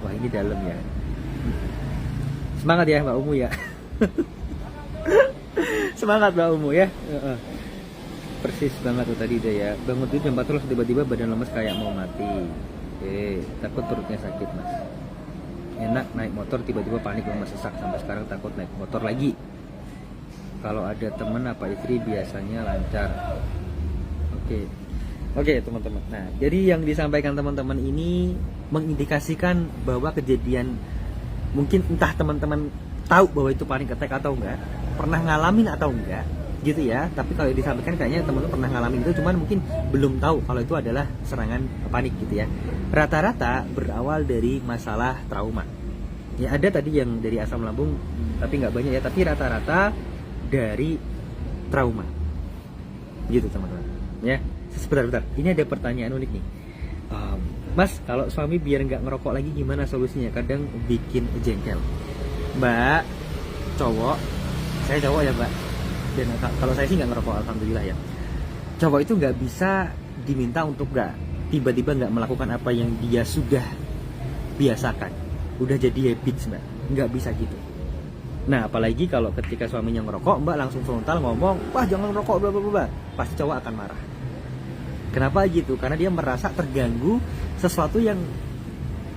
[SPEAKER 1] Wah ini dalam ya. Semangat ya Mbak Umu ya. Semangat Mbak Umu ya. Persis banget tuh tadi deh ya. Bangun tidur jam 4 terus tiba-tiba badan lemes kayak mau mati. Oke, takut perutnya sakit mas. Enak naik motor tiba-tiba panik lemas sesak, sampai sekarang takut naik motor lagi. Kalau ada temen apa istri biasanya lancar. Oke. Oke teman-teman. Nah, jadi yang disampaikan teman-teman ini mengindikasikan bahwa kejadian, mungkin entah teman-teman tahu bahwa itu panic attack atau enggak, pernah ngalamin atau enggak, gitu ya. Tapi kalau disampaikan kayaknya teman-teman pernah ngalamin itu, cuman mungkin belum tahu kalau itu adalah serangan panik gitu ya. Rata-rata berawal dari masalah trauma. Ya ada tadi yang dari asam lambung, tapi nggak banyak ya. Tapi rata-rata dari trauma, gitu teman-teman. Ya. Sebentar, ini ada pertanyaan unik nih. Mas, kalau suami biar nggak ngerokok lagi gimana solusinya? Kadang bikin jengkel. Mbak, cowok, saya cowok ya mbak. Dan kalau saya sih nggak ngerokok, alhamdulillah ya. Cowok itu nggak bisa diminta untuk nggak tiba-tiba nggak melakukan apa yang dia sudah biasakan. Udah jadi habits mbak, nggak bisa gitu. Nah, apalagi kalau ketika suaminya ngerokok, mbak langsung frontal ngomong, wah jangan ngerokok, bla bla bla. Pasti cowok akan marah. Kenapa gitu? Karena dia merasa terganggu sesuatu yang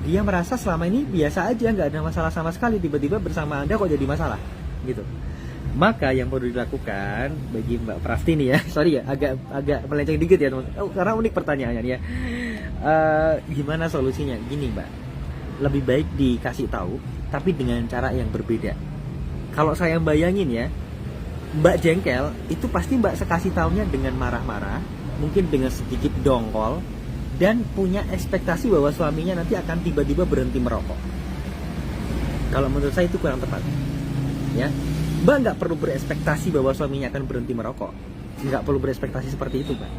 [SPEAKER 1] dia merasa selama ini biasa aja, nggak ada masalah sama sekali. Tiba-tiba bersama Anda kok jadi masalah, gitu. Maka yang perlu dilakukan bagi Mbak Prafti nih ya, sorry ya, agak melenceng dikit ya teman. Karena unik pertanyaannya ya. Gimana solusinya? Gini Mbak, lebih baik dikasih tahu, tapi dengan cara yang berbeda. Kalau saya bayangin ya, Mbak jengkel, itu pasti Mbak sekasih taunya dengan marah-marah, mungkin dengan sedikit dongkol, dan punya ekspektasi bahwa suaminya nanti akan tiba-tiba berhenti merokok. Kalau menurut saya itu kurang tepat. Ya, Mbak nggak perlu berekspektasi bahwa suaminya akan berhenti merokok. Nggak perlu berekspektasi seperti itu, Mbak.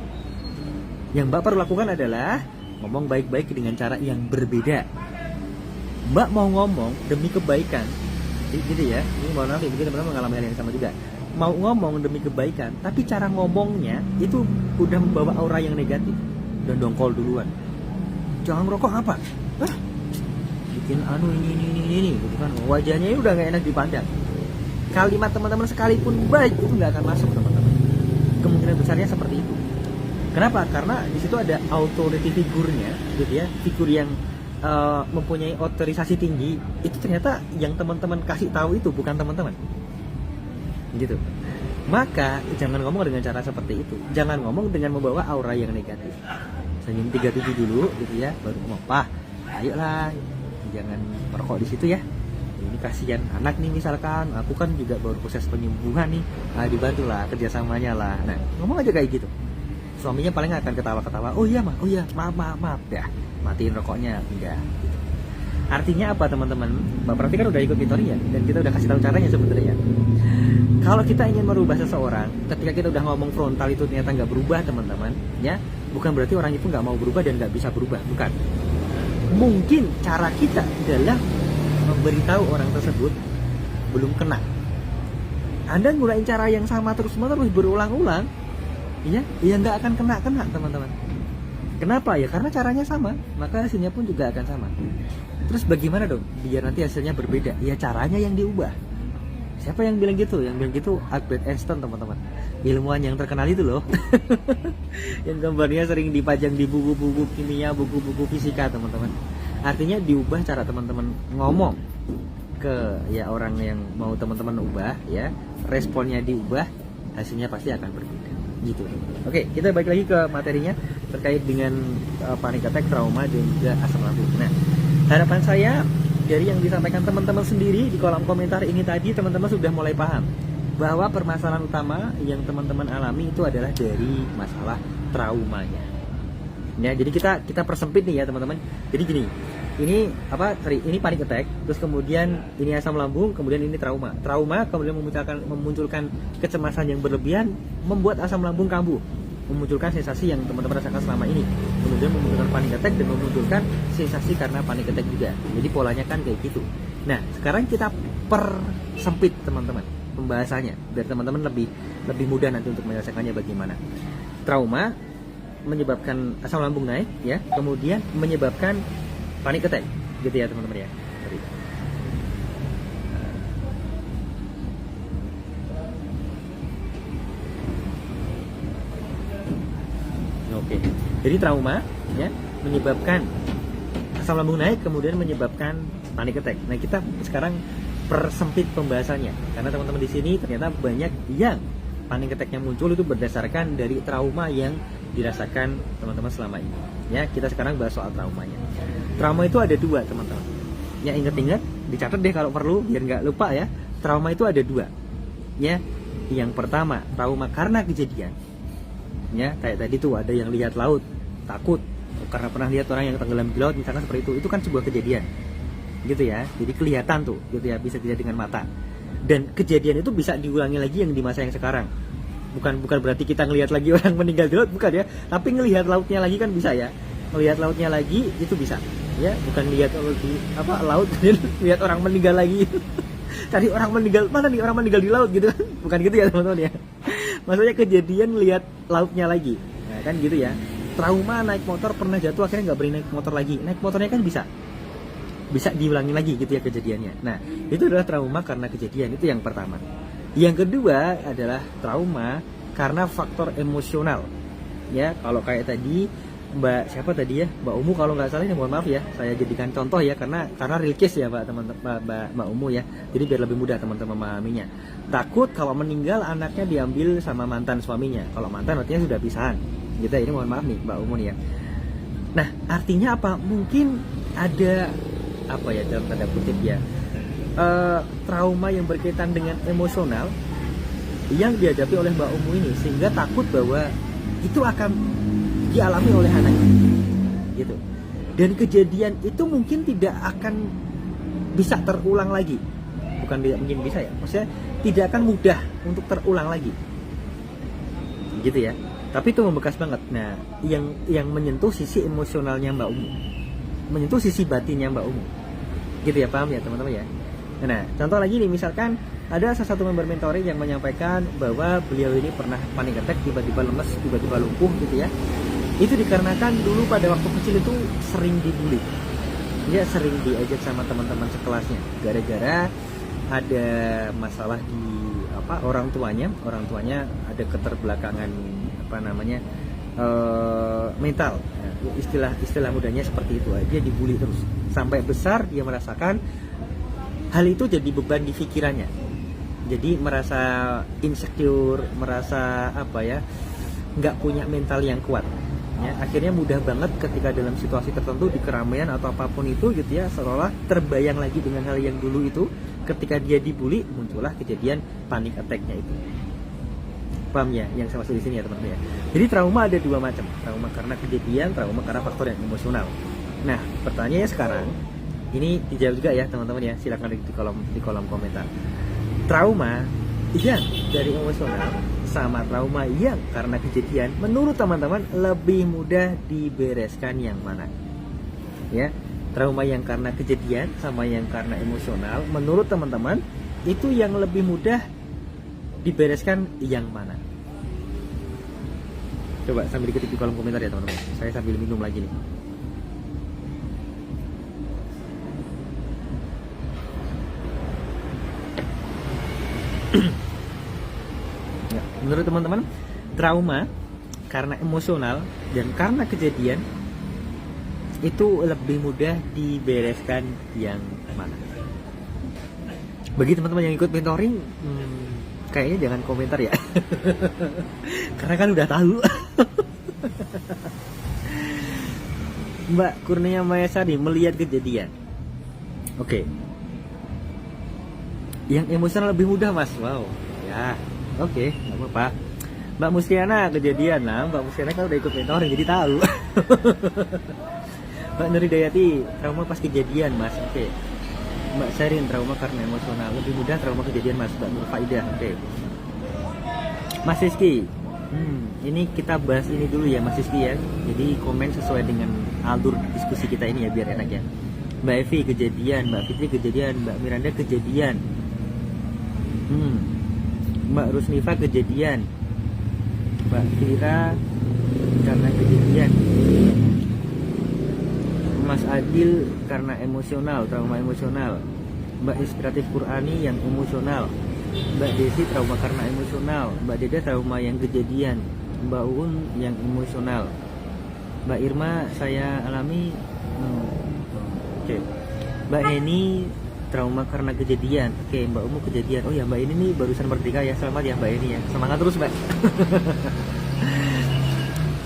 [SPEAKER 1] Yang Mbak perlu lakukan adalah ngomong baik-baik dengan cara yang berbeda. Mbak mau ngomong demi kebaikan, gitu ya. Ini mohon maaf, mungkin teman-teman mengalami hal yang sama juga. Mau ngomong demi kebaikan, tapi cara ngomongnya itu udah membawa aura yang negatif dan dongkol duluan. Jangan rokok apa? Hah? Bikin ini gitu kan. Wajahnya udah gak enak dipandang. Kalimat teman-teman sekalipun baik itu nggak akan masuk teman-teman. Kemungkinan besarnya seperti itu. Kenapa? Karena di situ ada authority figurnya, gitu ya, figur yang mempunyai otorisasi tinggi. Itu ternyata yang teman-teman kasih tahu itu bukan teman-teman. Gitu. Maka jangan ngomong dengan cara seperti itu. Jangan ngomong dengan membawa aura yang negatif. Senyum 37 dulu gitu ya, baru ngomong, "Pak, ayolah, jangan merokok di situ ya. Ini kasihan anak nih misalkan, aku kan juga baru proses penyembuhan nih. Dibantulah kerjasamanya lah." Nah, ngomong aja kayak gitu. Suaminya paling akan ketawa-ketawa. "Oh iya, maaf ya. Matiin rokoknya." Enggak. Gitu. Artinya apa teman-teman? Mbak Prati kan udah ikut mentoring ya, dan kita udah kasih tahu caranya sebenarnya. Kalau kita ingin merubah seseorang, ketika kita udah ngomong frontal itu ternyata nggak berubah teman-teman, ya bukan berarti orang itu nggak mau berubah dan nggak bisa berubah, bukan. Mungkin cara kita adalah memberitahu orang tersebut belum kena. Anda ngulain cara yang sama terus-menerus berulang-ulang, ya nggak akan kena teman-teman. Kenapa ya? Karena caranya sama, maka hasilnya pun juga akan sama. Terus bagaimana dong biar nanti hasilnya berbeda? Ya caranya yang diubah. Siapa yang bilang gitu? Yang bilang gitu Albert Einstein teman-teman, ilmuwan yang terkenal itu loh. Yang gambarnya sering dipajang di buku-buku kimia, buku-buku fisika teman-teman. Artinya diubah cara teman-teman ngomong ke ya orang yang mau teman-teman ubah, ya responnya diubah, hasilnya pasti akan berbeda gitu. Oke, kita balik lagi ke materinya terkait dengan panic attack, trauma, dan juga asam lambung. Nah, harapan saya dari yang disampaikan teman-teman sendiri di kolom komentar ini tadi, teman-teman sudah mulai paham bahwa permasalahan utama yang teman-teman alami itu adalah dari masalah traumanya. Ya, jadi kita persempit nih ya teman-teman. Jadi gini, ini panic attack, terus kemudian ini asam lambung, kemudian ini trauma. Trauma kemudian memunculkan kecemasan yang berlebihan, membuat asam lambung kambuh, memunculkan sensasi yang teman-teman rasakan selama ini, kemudian memunculkan panic attack dan memunculkan sensasi karena panic attack juga. Jadi polanya kan kayak gitu. Nah, sekarang kita persempit teman-teman pembahasannya biar teman-teman lebih mudah nanti untuk menyelesaikannya bagaimana. Trauma menyebabkan asam lambung naik, ya, kemudian menyebabkan panic attack, gitu ya teman-teman ya. Oke, jadi trauma ya menyebabkan asam lambung naik, kemudian menyebabkan panic attack. Nah, kita sekarang persempit pembahasannya karena teman-teman di sini ternyata banyak yang panic attack-nya muncul itu berdasarkan dari trauma yang dirasakan teman-teman selama ini. Ya, kita sekarang bahas soal traumanya. Trauma itu ada dua, teman-teman. Ya, ingat-ingat, dicatat deh kalau perlu biar nggak lupa ya. Trauma itu ada dua. Ya, yang pertama trauma karena kejadian. Ya, kayak tadi tuh ada yang lihat laut, takut karena pernah lihat orang yang tenggelam di laut, misalkan seperti itu kan sebuah kejadian. Gitu ya. Jadi kelihatan tuh, gitu ya, bisa dilihat dengan mata. Dan kejadian itu bisa diulangi lagi yang di masa yang sekarang. Bukan berarti kita ngelihat lagi orang meninggal di laut, bukan ya, tapi ngelihat lautnya lagi kan bisa ya, ngelihat lautnya lagi itu bisa ya, bukan lihat di laut lihat orang meninggal lagi cari orang meninggal, mana nih orang meninggal di laut gitu kan, bukan gitu ya teman-teman ya, maksudnya kejadian lihat lautnya lagi, nah, kan gitu ya. Trauma naik motor pernah jatuh akhirnya nggak berani naik motor lagi, naik motornya kan bisa diulangi lagi gitu ya kejadiannya. Nah, itu adalah trauma karena kejadian, itu yang pertama. Yang kedua adalah trauma karena faktor emosional. Ya, kalau kayak tadi Mbak siapa tadi ya? Mbak Umu kalau nggak salah, ya mohon maaf ya, saya jadikan contoh ya karena real case ya Mbak Mbak Umu ya. Jadi biar lebih mudah teman-teman memahaminya. Takut kalau meninggal anaknya diambil sama mantan suaminya. Kalau mantan artinya sudah pisahan. Gitu ya, ini mohon maaf nih Mbak Umu nih ya. Nah, artinya apa? Mungkin ada apa ya dalam tanda kutip ya, trauma yang berkaitan dengan emosional yang dihadapi oleh Mbak Umu ini, sehingga takut bahwa itu akan dialami oleh anaknya gitu. Dan kejadian itu mungkin tidak akan bisa terulang lagi, bukan tidak mungkin bisa ya, maksudnya tidak akan mudah untuk terulang lagi gitu ya, tapi itu membekas banget. Nah, yang menyentuh sisi emosionalnya Mbak Umu, menyentuh sisi batinnya Mbak Umu gitu ya, paham ya teman-teman ya. Nah, contoh lagi nih, misalkan ada salah satu member mentoring yang menyampaikan bahwa beliau ini pernah panic attack, tiba-tiba lemes, tiba-tiba lumpuh gitu ya. Itu dikarenakan dulu pada waktu kecil itu sering dibully. Dia sering diejek sama teman-teman sekelasnya gara-gara ada masalah di orang tuanya ada keterbelakangan mental. Nah, istilah mudahnya seperti itu. Dia dibully terus sampai besar, dia merasakan hal itu jadi beban di pikirannya, jadi merasa insecure, merasa nggak punya mental yang kuat ya. Akhirnya mudah banget ketika dalam situasi tertentu di keramaian atau apapun itu gitu ya, seolah terbayang lagi dengan hal yang dulu itu. Ketika dia dibully, muncullah kejadian panic attack-nya itu. Paham ya yang saya maksud di sini ya teman-teman ya. Jadi trauma ada dua macam, trauma karena kejadian, trauma karena faktor yang emosional. Nah, pertanyaannya sekarang ini dijawab juga ya teman-teman ya, silakan di kolom komentar. Trauma yang dari emosional sama trauma yang karena kejadian, menurut teman-teman lebih mudah dibereskan yang mana? Ya, trauma yang karena kejadian sama yang karena emosional, menurut teman-teman itu yang lebih mudah dibereskan yang mana? Coba sambil diketik di kolom komentar ya teman-teman. Saya sambil minum lagi nih. Ya, menurut teman-teman, trauma karena emosional dan karena kejadian itu lebih mudah dibereskan yang mana? Bagi teman-teman yang ikut mentoring, kayaknya jangan komentar ya karena kan udah tahu. Mbak Kurnia Mayasari melihat kejadian. Oke. Yang emosional lebih mudah mas. Wow. Ya. Oke, nggak apa-apa. Mbak Musliana kejadian lah. Mbak Musliana kan udah ikut mentoring jadi tahu. Mbak Nuridayati trauma pas kejadian mas. Oke. Mbak Sherin trauma karena emosional, lebih mudah trauma kejadian mas. Mbak Nur Faidah. Oke. Mas Rizky, ini kita bahas ini dulu ya Mas Rizky ya. Jadi komen sesuai dengan alur diskusi kita ini ya biar enak ya. Mbak Evi kejadian, Mbak Fitri kejadian, Mbak Miranda kejadian, Mbak Rusnifa kejadian, Mbak Fira karena kejadian, Mas Adil karena emosional, trauma emosional, Mbak Inspiratif Qurani yang emosional, Mbak Desi trauma karena emosional, Mbak Deda trauma yang kejadian, Mbak Uun yang emosional, Mbak Irma saya alami, oke. Mbak Eni trauma karena kejadian, oke. Mbak Umu kejadian, oh ya Mbak ini nih barusan merdeka ya, selamat ya Mbak Eni ya, semangat terus Mbak.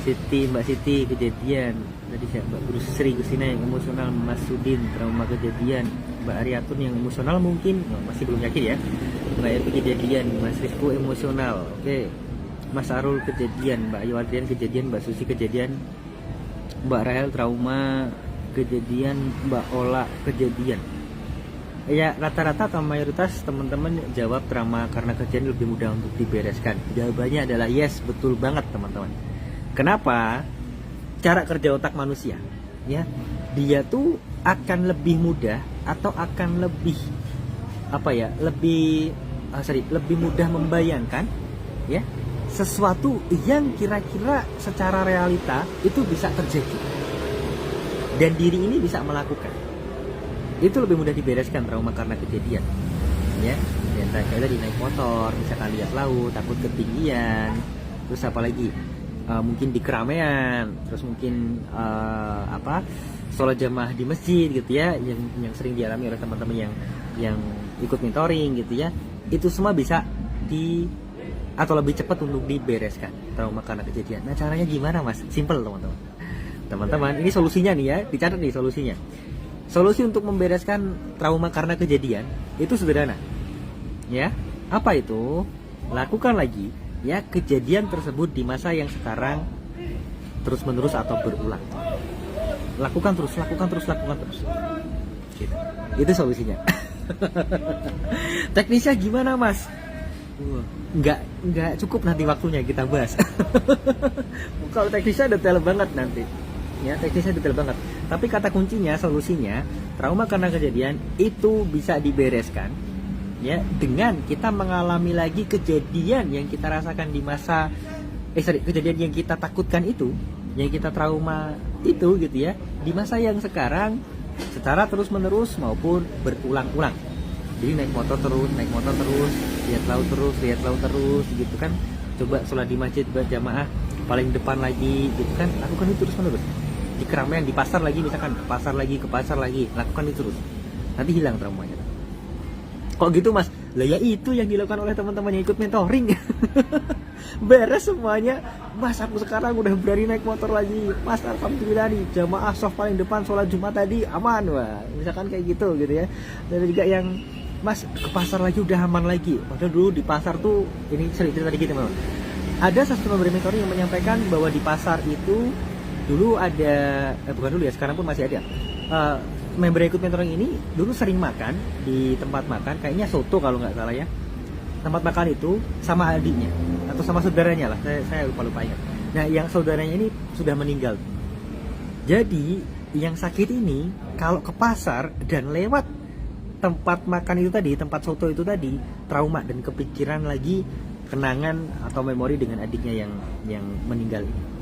[SPEAKER 1] Mbak Siti kejadian tadi siapa, Mbak Bruce Sri Gustina yang emosional, Mas Sudin trauma kejadian, Mbak Ariatun yang emosional mungkin masih belum yakin ya, Mbak Evi kejadian, Mas Rizko emosional, oke. Mas Arul kejadian, Mbak Ayu Adrian kejadian, Mbak Susi kejadian, Mbak Rahel trauma kejadian, Mbak Ola kejadian. Ya rata-rata atau mayoritas teman-teman jawab trauma karena kejadian lebih mudah untuk dibereskan. Jawabannya adalah yes, betul banget teman-teman. Kenapa? Cara kerja otak manusia, ya, dia tuh akan lebih mudah atau akan lebih lebih mudah membayangkan, ya, sesuatu yang kira-kira secara realita itu bisa terjadi dan diri ini bisa melakukan. Itu lebih mudah dibereskan trauma karena kejadian, ya. Dan kayak tadi naik motor, misalkan lihat laut, takut ketinggian, terus apa lagi, mungkin di keramaian, terus mungkin sholat jamaah di masjid gitu ya, yang sering dialami oleh teman-teman yang ikut mentoring gitu ya. Itu semua bisa atau lebih cepat untuk dibereskan trauma karena kejadian. Nah caranya gimana mas? Simple teman-teman. Teman-teman ini solusinya nih ya, dicatat nih solusinya. Solusi untuk membereskan trauma karena kejadian itu sederhana, ya. Apa itu? Lakukan lagi, ya, kejadian tersebut di masa yang sekarang terus menerus atau berulang. Lakukan terus. Gitu. Itu solusinya. Teknisnya gimana mas? Nggak cukup nanti waktunya kita bahas. Kalau teknisnya detail banget nanti. Ya, teknisnya detail banget. Tapi kata kuncinya, solusinya, trauma karena kejadian itu bisa dibereskan, ya, dengan kita mengalami lagi kejadian yang kita rasakan di masa kejadian yang kita takutkan itu, yang kita trauma itu gitu ya, di masa yang sekarang secara terus-menerus maupun berulang-ulang. Jadi naik motor terus, lihat laut terus gitu kan. Coba sholat di masjid berjamaah paling depan lagi gitu kan, lakukan itu terus-menerus. Di keramaian, di pasar lagi, misalkan ke pasar lagi, lakukan itu terus, nanti hilang traumanya. Kok gitu mas? Lah ya itu yang dilakukan oleh teman-teman yang ikut mentoring. Beres semuanya. Mas aku sekarang udah berani naik motor lagi, mas alhamdulillah nih, jamaah soft paling depan sholat Jumat tadi aman, wah misalkan kayak gitu ya. Dan juga yang mas ke pasar lagi udah aman lagi, padahal dulu di pasar tuh ini cerita tadi gitu teman-teman. Ada satu pemberi mentoring yang menyampaikan bahwa di pasar itu dulu ada, bukan dulu ya, sekarang pun masih ada, member ikut mentoring ini dulu sering makan di tempat makan, kayaknya soto kalau nggak salah ya, tempat makan itu sama adiknya atau sama saudaranya lah, saya lupa ingat. Nah yang saudaranya ini sudah meninggal, jadi yang sakit ini kalau ke pasar dan lewat tempat makan itu tadi, tempat soto itu tadi, trauma dan kepikiran lagi kenangan atau memori dengan adiknya yang meninggal ini.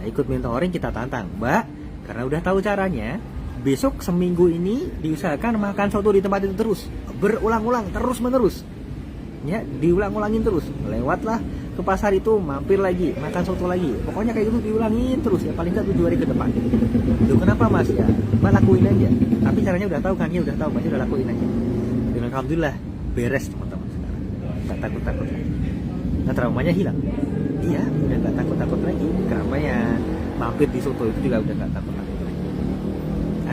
[SPEAKER 1] Nah, ikut mentoring kita tantang, Mbak, karena udah tahu caranya, besok seminggu ini diusahakan makan soto di tempat itu terus, berulang-ulang, terus-menerus, ya, diulang-ulangin terus. Lewatlah ke pasar itu, mampir lagi, makan soto lagi, pokoknya kayak gitu diulangin terus ya, paling nggak 7 hari ke depan. Loh kenapa mas? Ya, Mbak lakuin aja. Tapi caranya udah tahu kan, ya udah tahu, Mbak udah lakuin aja. Dan alhamdulillah beres teman-teman sekarang, nggak takut-takut lagi. Nah traumanya hilang. Iya, udah nggak takut-takut lagi. Keramaian, mampir di soto itu juga udah nggak takut-takut lagi.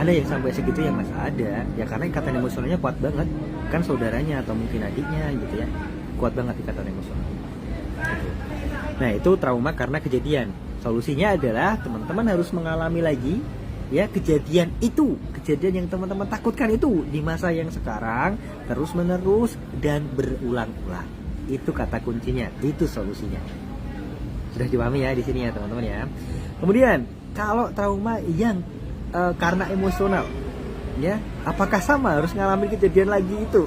[SPEAKER 1] Ada yang sampai segitu ya mas? Ada. Ya karena ikatan emosionalnya kuat banget. Kan saudaranya atau mungkin adiknya gitu ya. Kuat banget ikatan emosional. Nah itu trauma karena kejadian. Solusinya adalah teman-teman harus mengalami lagi ya kejadian yang teman-teman takutkan itu di masa yang sekarang terus-menerus dan berulang-ulang. Itu kata kuncinya, itu solusinya. Sudah dipahami ya di sini ya teman-teman ya. Kemudian kalau trauma yang karena emosional, ya, apakah sama harus ngalamin kejadian lagi itu?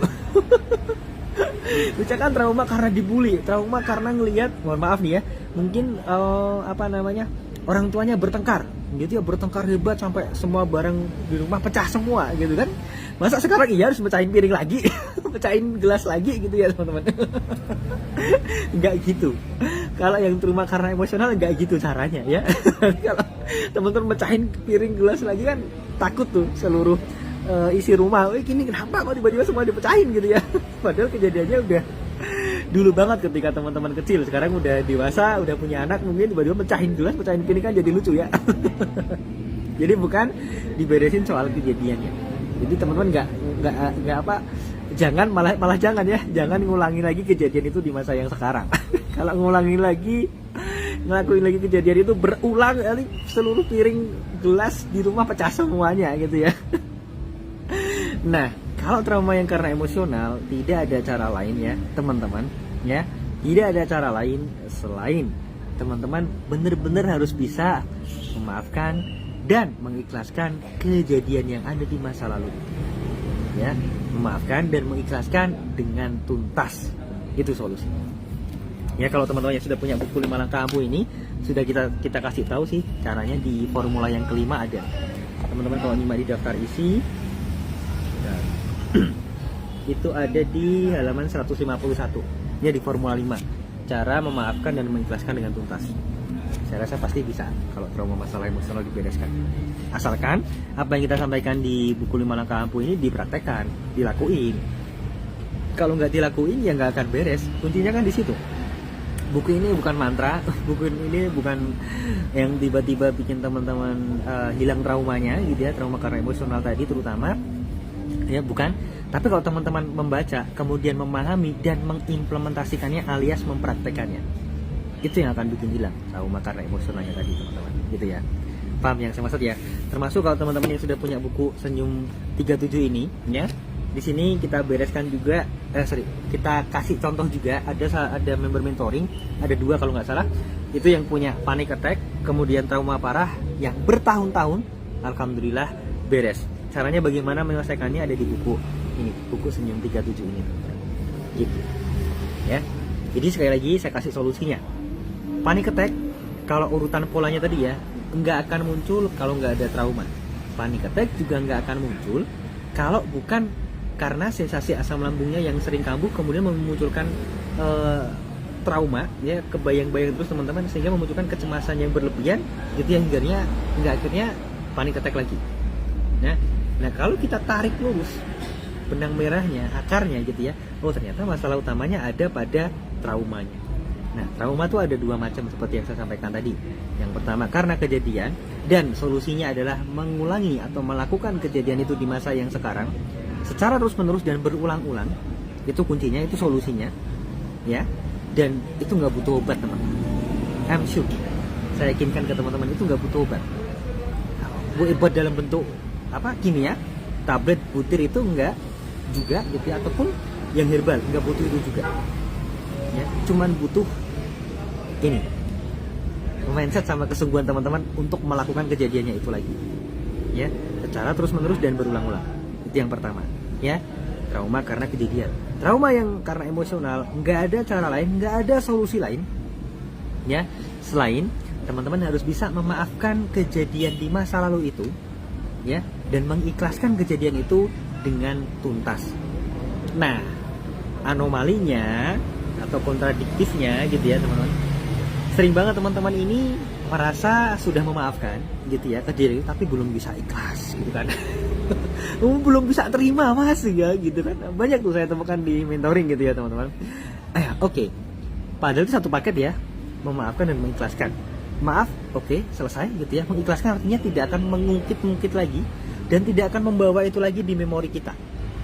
[SPEAKER 1] Misalkan trauma karena dibully, trauma karena ngelihat, mohon maaf nih ya, mungkin orang tuanya bertengkar, gitu ya, bertengkar hebat sampai semua barang di rumah pecah semua, gitu kan? Masa sekarang iya harus pecahin piring lagi, pecahin gelas lagi, gitu ya teman-teman? Enggak gitu. Kalau yang trauma karena emosional enggak gitu caranya ya. Kalau teman-teman pecahin piring gelas lagi kan takut tuh seluruh isi rumah. Gini kenapa kok tiba-tiba semua dipecahin gitu ya? Padahal kejadiannya udah dulu banget ketika teman-teman kecil, sekarang udah dewasa, udah punya anak, mungkin tiba-tiba pecahin gelas, pecahin piring kan jadi lucu ya. Jadi bukan diberesin soal kejadiannya. Jadi teman-teman nggak apa, jangan malah jangan ya, jangan ngulangi lagi kejadian itu di masa yang sekarang. Kalau ngulangi lagi, ngelakuin lagi kejadian itu berulang kali, seluruh piring gelas di rumah pecah semuanya gitu ya. Nah, kalau trauma yang karena emosional, tidak ada cara lain ya teman-teman ya, tidak ada cara lain selain teman-teman bener-bener harus bisa memaafkan dan mengikhlaskan kejadian yang ada di masa lalu ya, memaafkan dan mengikhlaskan dengan tuntas, itu solusinya ya. Kalau teman-teman yang sudah punya buku 5 langkah ampuh ini, sudah kita kasih tahu sih caranya di formula yang kelima ada. Teman-teman kalau nyimak di daftar isi itu ada di halaman 151 ya, di formula 5 cara memaafkan dan mengikhlaskan dengan tuntas. Saya rasa pasti bisa kalau trauma masalah emosional dibereskan, asalkan apa yang kita sampaikan di buku 5 langkah ampuh ini dipraktekkan, dilakuin. Kalau nggak dilakuin ya nggak akan beres. Kuncinya kan di situ. Buku ini bukan mantra, buku ini bukan yang tiba-tiba bikin teman-teman hilang traumanya gitu ya, trauma karena emosional tadi terutama ya, bukan. Tapi kalau teman-teman membaca, kemudian memahami dan mengimplementasikannya alias mempraktekannya, itu yang akan bikin hilang trauma karena emosionalnya tadi teman-teman, gitu ya. Paham yang saya maksud ya? Termasuk kalau teman-teman yang sudah punya buku Senyum 37 ini ya, di sini kita bereskan juga, kita kasih contoh juga, ada member mentoring, ada 2 kalau nggak salah, itu yang punya panic attack, kemudian trauma parah yang bertahun-tahun, alhamdulillah beres. Caranya bagaimana menyelesaikannya ada di buku ini, buku Senyum 37 ini, gitu ya. Jadi sekali lagi saya kasih solusinya. Panic attack, kalau urutan polanya tadi ya, nggak akan muncul kalau nggak ada trauma. Panic attack juga nggak akan muncul kalau bukan karena sensasi asam lambungnya yang sering kambuh kemudian memunculkan trauma ya, kebayang-bayang terus teman-teman, sehingga memunculkan kecemasan yang berlebihan gitu yang akhirnya panic attack lagi. Nah kalau kita tarik lurus benang merahnya, akarnya gitu ya, oh ternyata masalah utamanya ada pada traumanya. Nah, trauma itu ada 2 macam seperti yang saya sampaikan tadi. Yang pertama karena kejadian, dan solusinya adalah mengulangi atau melakukan kejadian itu di masa yang sekarang secara terus-menerus dan berulang-ulang. Itu kuncinya, itu solusinya ya. Dan itu nggak butuh obat teman-teman. I'm sure, saya yakinkan ke teman-teman, itu nggak butuh obat. Obat dalam bentuk apa, kimia, tablet, butir itu enggak juga gitu ya, ataupun yang herbal enggak butuh itu juga ya, cuman butuh ini mindset sama kesungguhan teman-teman untuk melakukan kejadiannya itu lagi ya, secara terus menerus dan berulang-ulang. Itu yang pertama ya, trauma karena kejadian. Trauma yang karena emosional nggak ada cara lain, nggak ada solusi lain ya, selain teman-teman harus bisa memaafkan kejadian di masa lalu itu ya, dan mengikhlaskan kejadian itu dengan tuntas. Nah, anomalinya atau kontradiktifnya gitu ya teman-teman, sering banget teman-teman ini merasa sudah memaafkan gitu ya kejadian itu, tapi belum bisa ikhlas gitu kan. Belum bisa terima mas ya gitu kan. Banyak tuh saya temukan di mentoring gitu ya teman-teman. Oke. Padahal itu satu paket ya, memaafkan dan mengikhlaskan. Maaf, oke, selesai gitu ya. Mengikhlaskan artinya tidak akan mengungkit-ungkit lagi dan tidak akan membawa itu lagi di memori kita.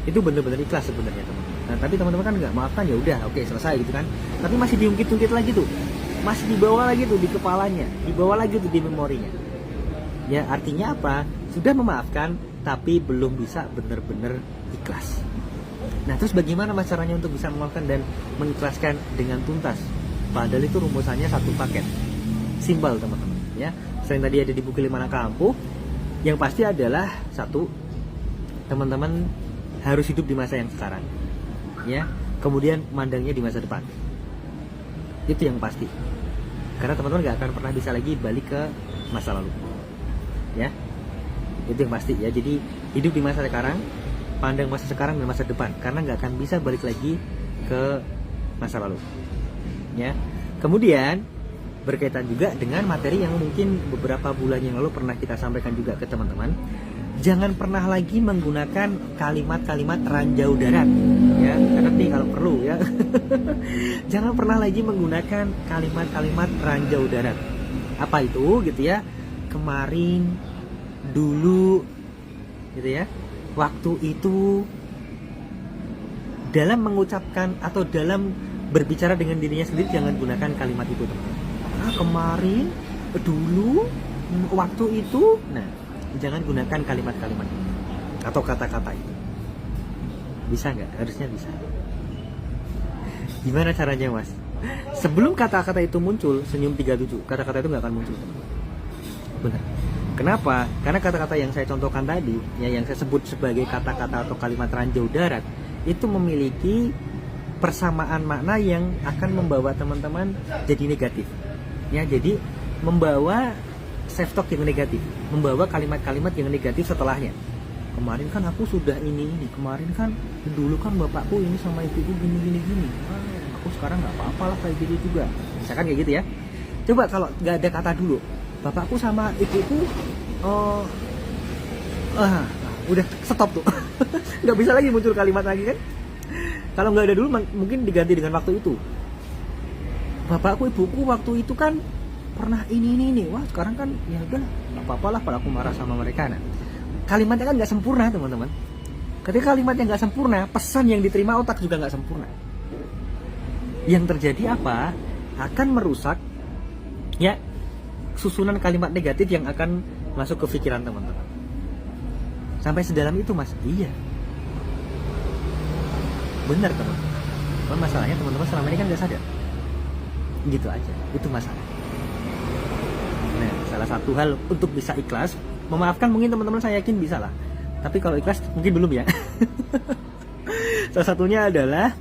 [SPEAKER 1] Itu benar-benar ikhlas sebenarnya teman-teman. Nah, tapi teman-teman kan nggak, maafkan ya udah, oke selesai gitu kan. Tapi masih diungkit-ungkit lagi tuh, masih dibawa lagi tuh di kepalanya, dibawa lagi tuh di memorinya. Ya artinya apa? Sudah memaafkan, tapi belum bisa benar-benar ikhlas. Nah terus bagaimana mas caranya untuk bisa memaafkan dan mengikhlaskan dengan tuntas? Padahal itu rumusannya satu paket. Simpel teman-teman ya. Selain tadi ada di buku 5 langkah ampuh, yang pasti adalah satu, teman-teman harus hidup di masa yang sekarang ya, kemudian mandangnya di masa depan. Itu yang pasti, karena teman-teman gak akan pernah bisa lagi balik ke masa lalu ya. Itu yang pasti ya. Jadi hidup di masa sekarang, pandang masa sekarang dan masa depan, karena gak akan bisa balik lagi ke masa lalu ya. Kemudian berkaitan juga dengan materi yang mungkin beberapa bulan yang lalu pernah kita sampaikan juga ke teman-teman, Jangan pernah lagi menggunakan kalimat-kalimat ranjau darat, ya. Karena nih kalau perlu ya. Jangan pernah lagi menggunakan kalimat-kalimat ranjau darat. Apa itu gitu ya? Kemarin, dulu, gitu ya. Waktu itu. Dalam mengucapkan atau dalam berbicara dengan dirinya sendiri jangan gunakan kalimat itu, teman. Kemarin, dulu, waktu itu. Nah, jangan gunakan kalimat-kalimat atau kata-kata itu. Bisa nggak? Harusnya bisa. Gimana caranya, Mas? Sebelum kata-kata itu muncul, senyum 37, kata-kata itu nggak akan muncul. Benar. Kenapa? Karena kata-kata yang saya contohkan tadi, ya, yang saya sebut sebagai kata-kata atau kalimat ranjau darat, itu memiliki persamaan makna yang akan membawa teman-teman jadi negatif. Ya, jadi membawa self talk yang negatif, membawa kalimat-kalimat yang negatif setelahnya. Kemarin kan aku sudah ini, kemarin kan dulu kan bapakku ini sama ibuku gini. Aku sekarang nggak apa-apa lah kayak gitu juga. Misalkan kayak gitu ya. Coba kalau nggak ada kata dulu, bapakku sama ibuku, udah stop tuh. Nggak bisa lagi muncul kalimat lagi kan. Kalau nggak ada dulu mungkin diganti dengan waktu itu. Bapakku ibuku waktu itu kan pernah ini. Wah sekarang kan ya udah nggak apa-apa lah kalau aku marah sama mereka. Nah, kalimatnya kan nggak sempurna, teman-teman. Ketika kalimatnya nggak sempurna, pesan yang diterima otak juga nggak sempurna. Yang terjadi apa? Akan merusak ya susunan kalimat negatif yang akan masuk ke pikiran teman-teman. Sampai sedalam itu, Mas. Iya. Benar, teman-teman. Cuman masalahnya teman-teman selama ini kan nggak sadar. Gitu aja. Itu masalah. Nah, salah satu hal untuk bisa ikhlas, memaafkan mungkin teman-teman saya yakin bisa lah. Tapi kalau ikhlas mungkin belum ya. Salah satunya adalah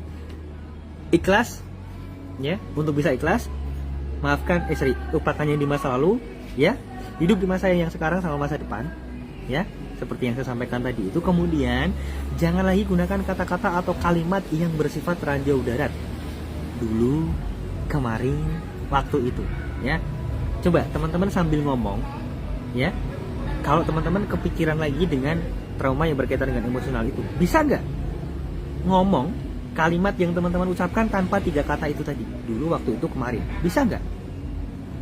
[SPEAKER 1] ikhlas, ya. Untuk bisa ikhlas, maafkan, lupakan yang di masa lalu, ya. Hidup di masa yang sekarang sama masa depan, ya. Seperti yang saya sampaikan tadi itu. Kemudian jangan lagi gunakan kata-kata atau kalimat yang bersifat ranjau darat. Dulu, kemarin, waktu itu, ya. Coba teman-teman sambil ngomong, ya. Kalau teman-teman kepikiran lagi dengan trauma yang berkaitan dengan emosional itu, bisa nggak ngomong kalimat yang teman-teman ucapkan tanpa 3 kata itu tadi? Dulu, waktu itu, kemarin. Bisa nggak?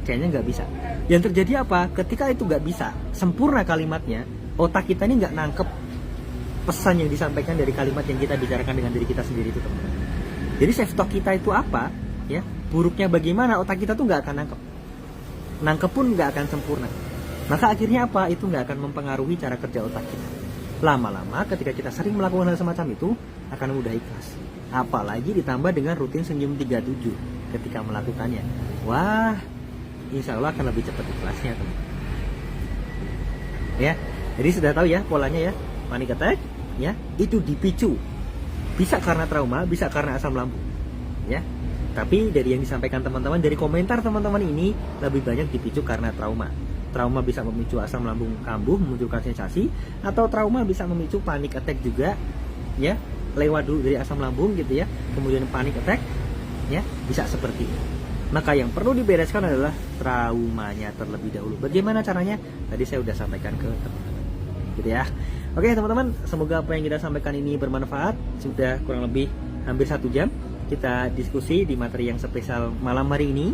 [SPEAKER 1] Kayaknya nggak bisa. Yang terjadi apa? Ketika itu nggak bisa sempurna kalimatnya, otak kita ini nggak nangkep pesan yang disampaikan dari kalimat yang kita bicarakan dengan diri kita sendiri itu, teman-teman. Jadi self talk kita itu apa? Ya, buruknya bagaimana? Otak kita tuh nggak akan nangkep. Nangkep pun nggak akan sempurna. Maka akhirnya apa? Itu nggak akan mempengaruhi cara kerja otak kita. Lama-lama ketika kita sering melakukan hal semacam itu, akan mudah ikhlas. Apalagi ditambah dengan rutin senyum 37 ketika melakukannya. Wah, insya Allah akan lebih cepat ikhlasnya, teman. Ya, jadi sudah tahu ya polanya ya. Panic attack, ya, itu dipicu. Bisa karena trauma, bisa karena asam lambung. Ya. Tapi dari yang disampaikan teman-teman, dari komentar teman-teman ini lebih banyak dipicu karena trauma. Trauma bisa memicu asam lambung kambuh, memunculkan sensasi, atau trauma bisa memicu panic attack juga, ya. Lewat dulu dari asam lambung gitu ya. Kemudian panic attack, ya, bisa seperti ini. Maka yang perlu dibereskan adalah traumanya terlebih dahulu. Bagaimana caranya? Tadi saya sudah sampaikan ke teman-teman. Gitu ya. Oke teman-teman, semoga apa yang kita sampaikan ini bermanfaat. Sudah kurang lebih hampir 1 jam kita diskusi di materi yang spesial malam hari ini.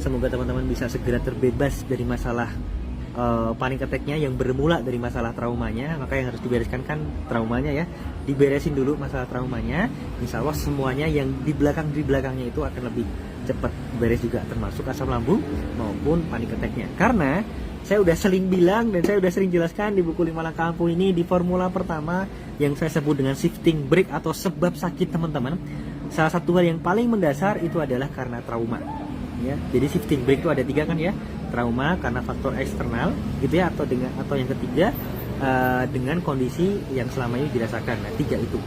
[SPEAKER 1] Semoga teman-teman bisa segera terbebas dari masalah panic attack-nya yang bermula dari masalah traumanya. Maka yang harus dibereskan kan traumanya ya. Diberesin dulu masalah traumanya. Insya Allah semuanya yang di belakangnya itu akan lebih cepat beres juga, termasuk asam lambung maupun panic attack-nya. Karena saya udah sering bilang dan saya udah sering jelaskan di buku 5 langkah ampuh ini, di formula pertama yang saya sebut dengan shifting break atau sebab sakit teman-teman. Salah satu hal yang paling mendasar itu adalah karena trauma. Ya, jadi shifting break itu ada 3 kan ya. Trauma karena faktor eksternal gitu ya, atau yang ketiga dengan kondisi yang selama ini dirasakan. Nah, 3 itu.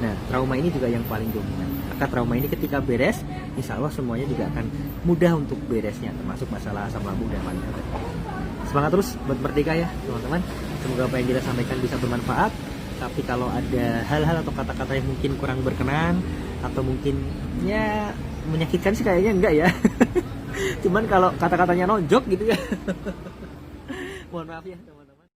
[SPEAKER 1] Nah, trauma ini juga yang paling dominan. Maka trauma ini ketika beres, insya Allah semuanya juga akan mudah untuk beresnya, termasuk masalah asam lambung dan panic attack. Semangat terus buat merdeka ya teman-teman. Semoga apa yang kita sampaikan bisa bermanfaat. Tapi kalau ada hal-hal atau kata-kata yang mungkin kurang berkenan atau mungkin ya menyakitkan sih kayaknya enggak ya. Cuman kalau kata-katanya nonjok gitu ya. Mohon maaf ya teman-teman.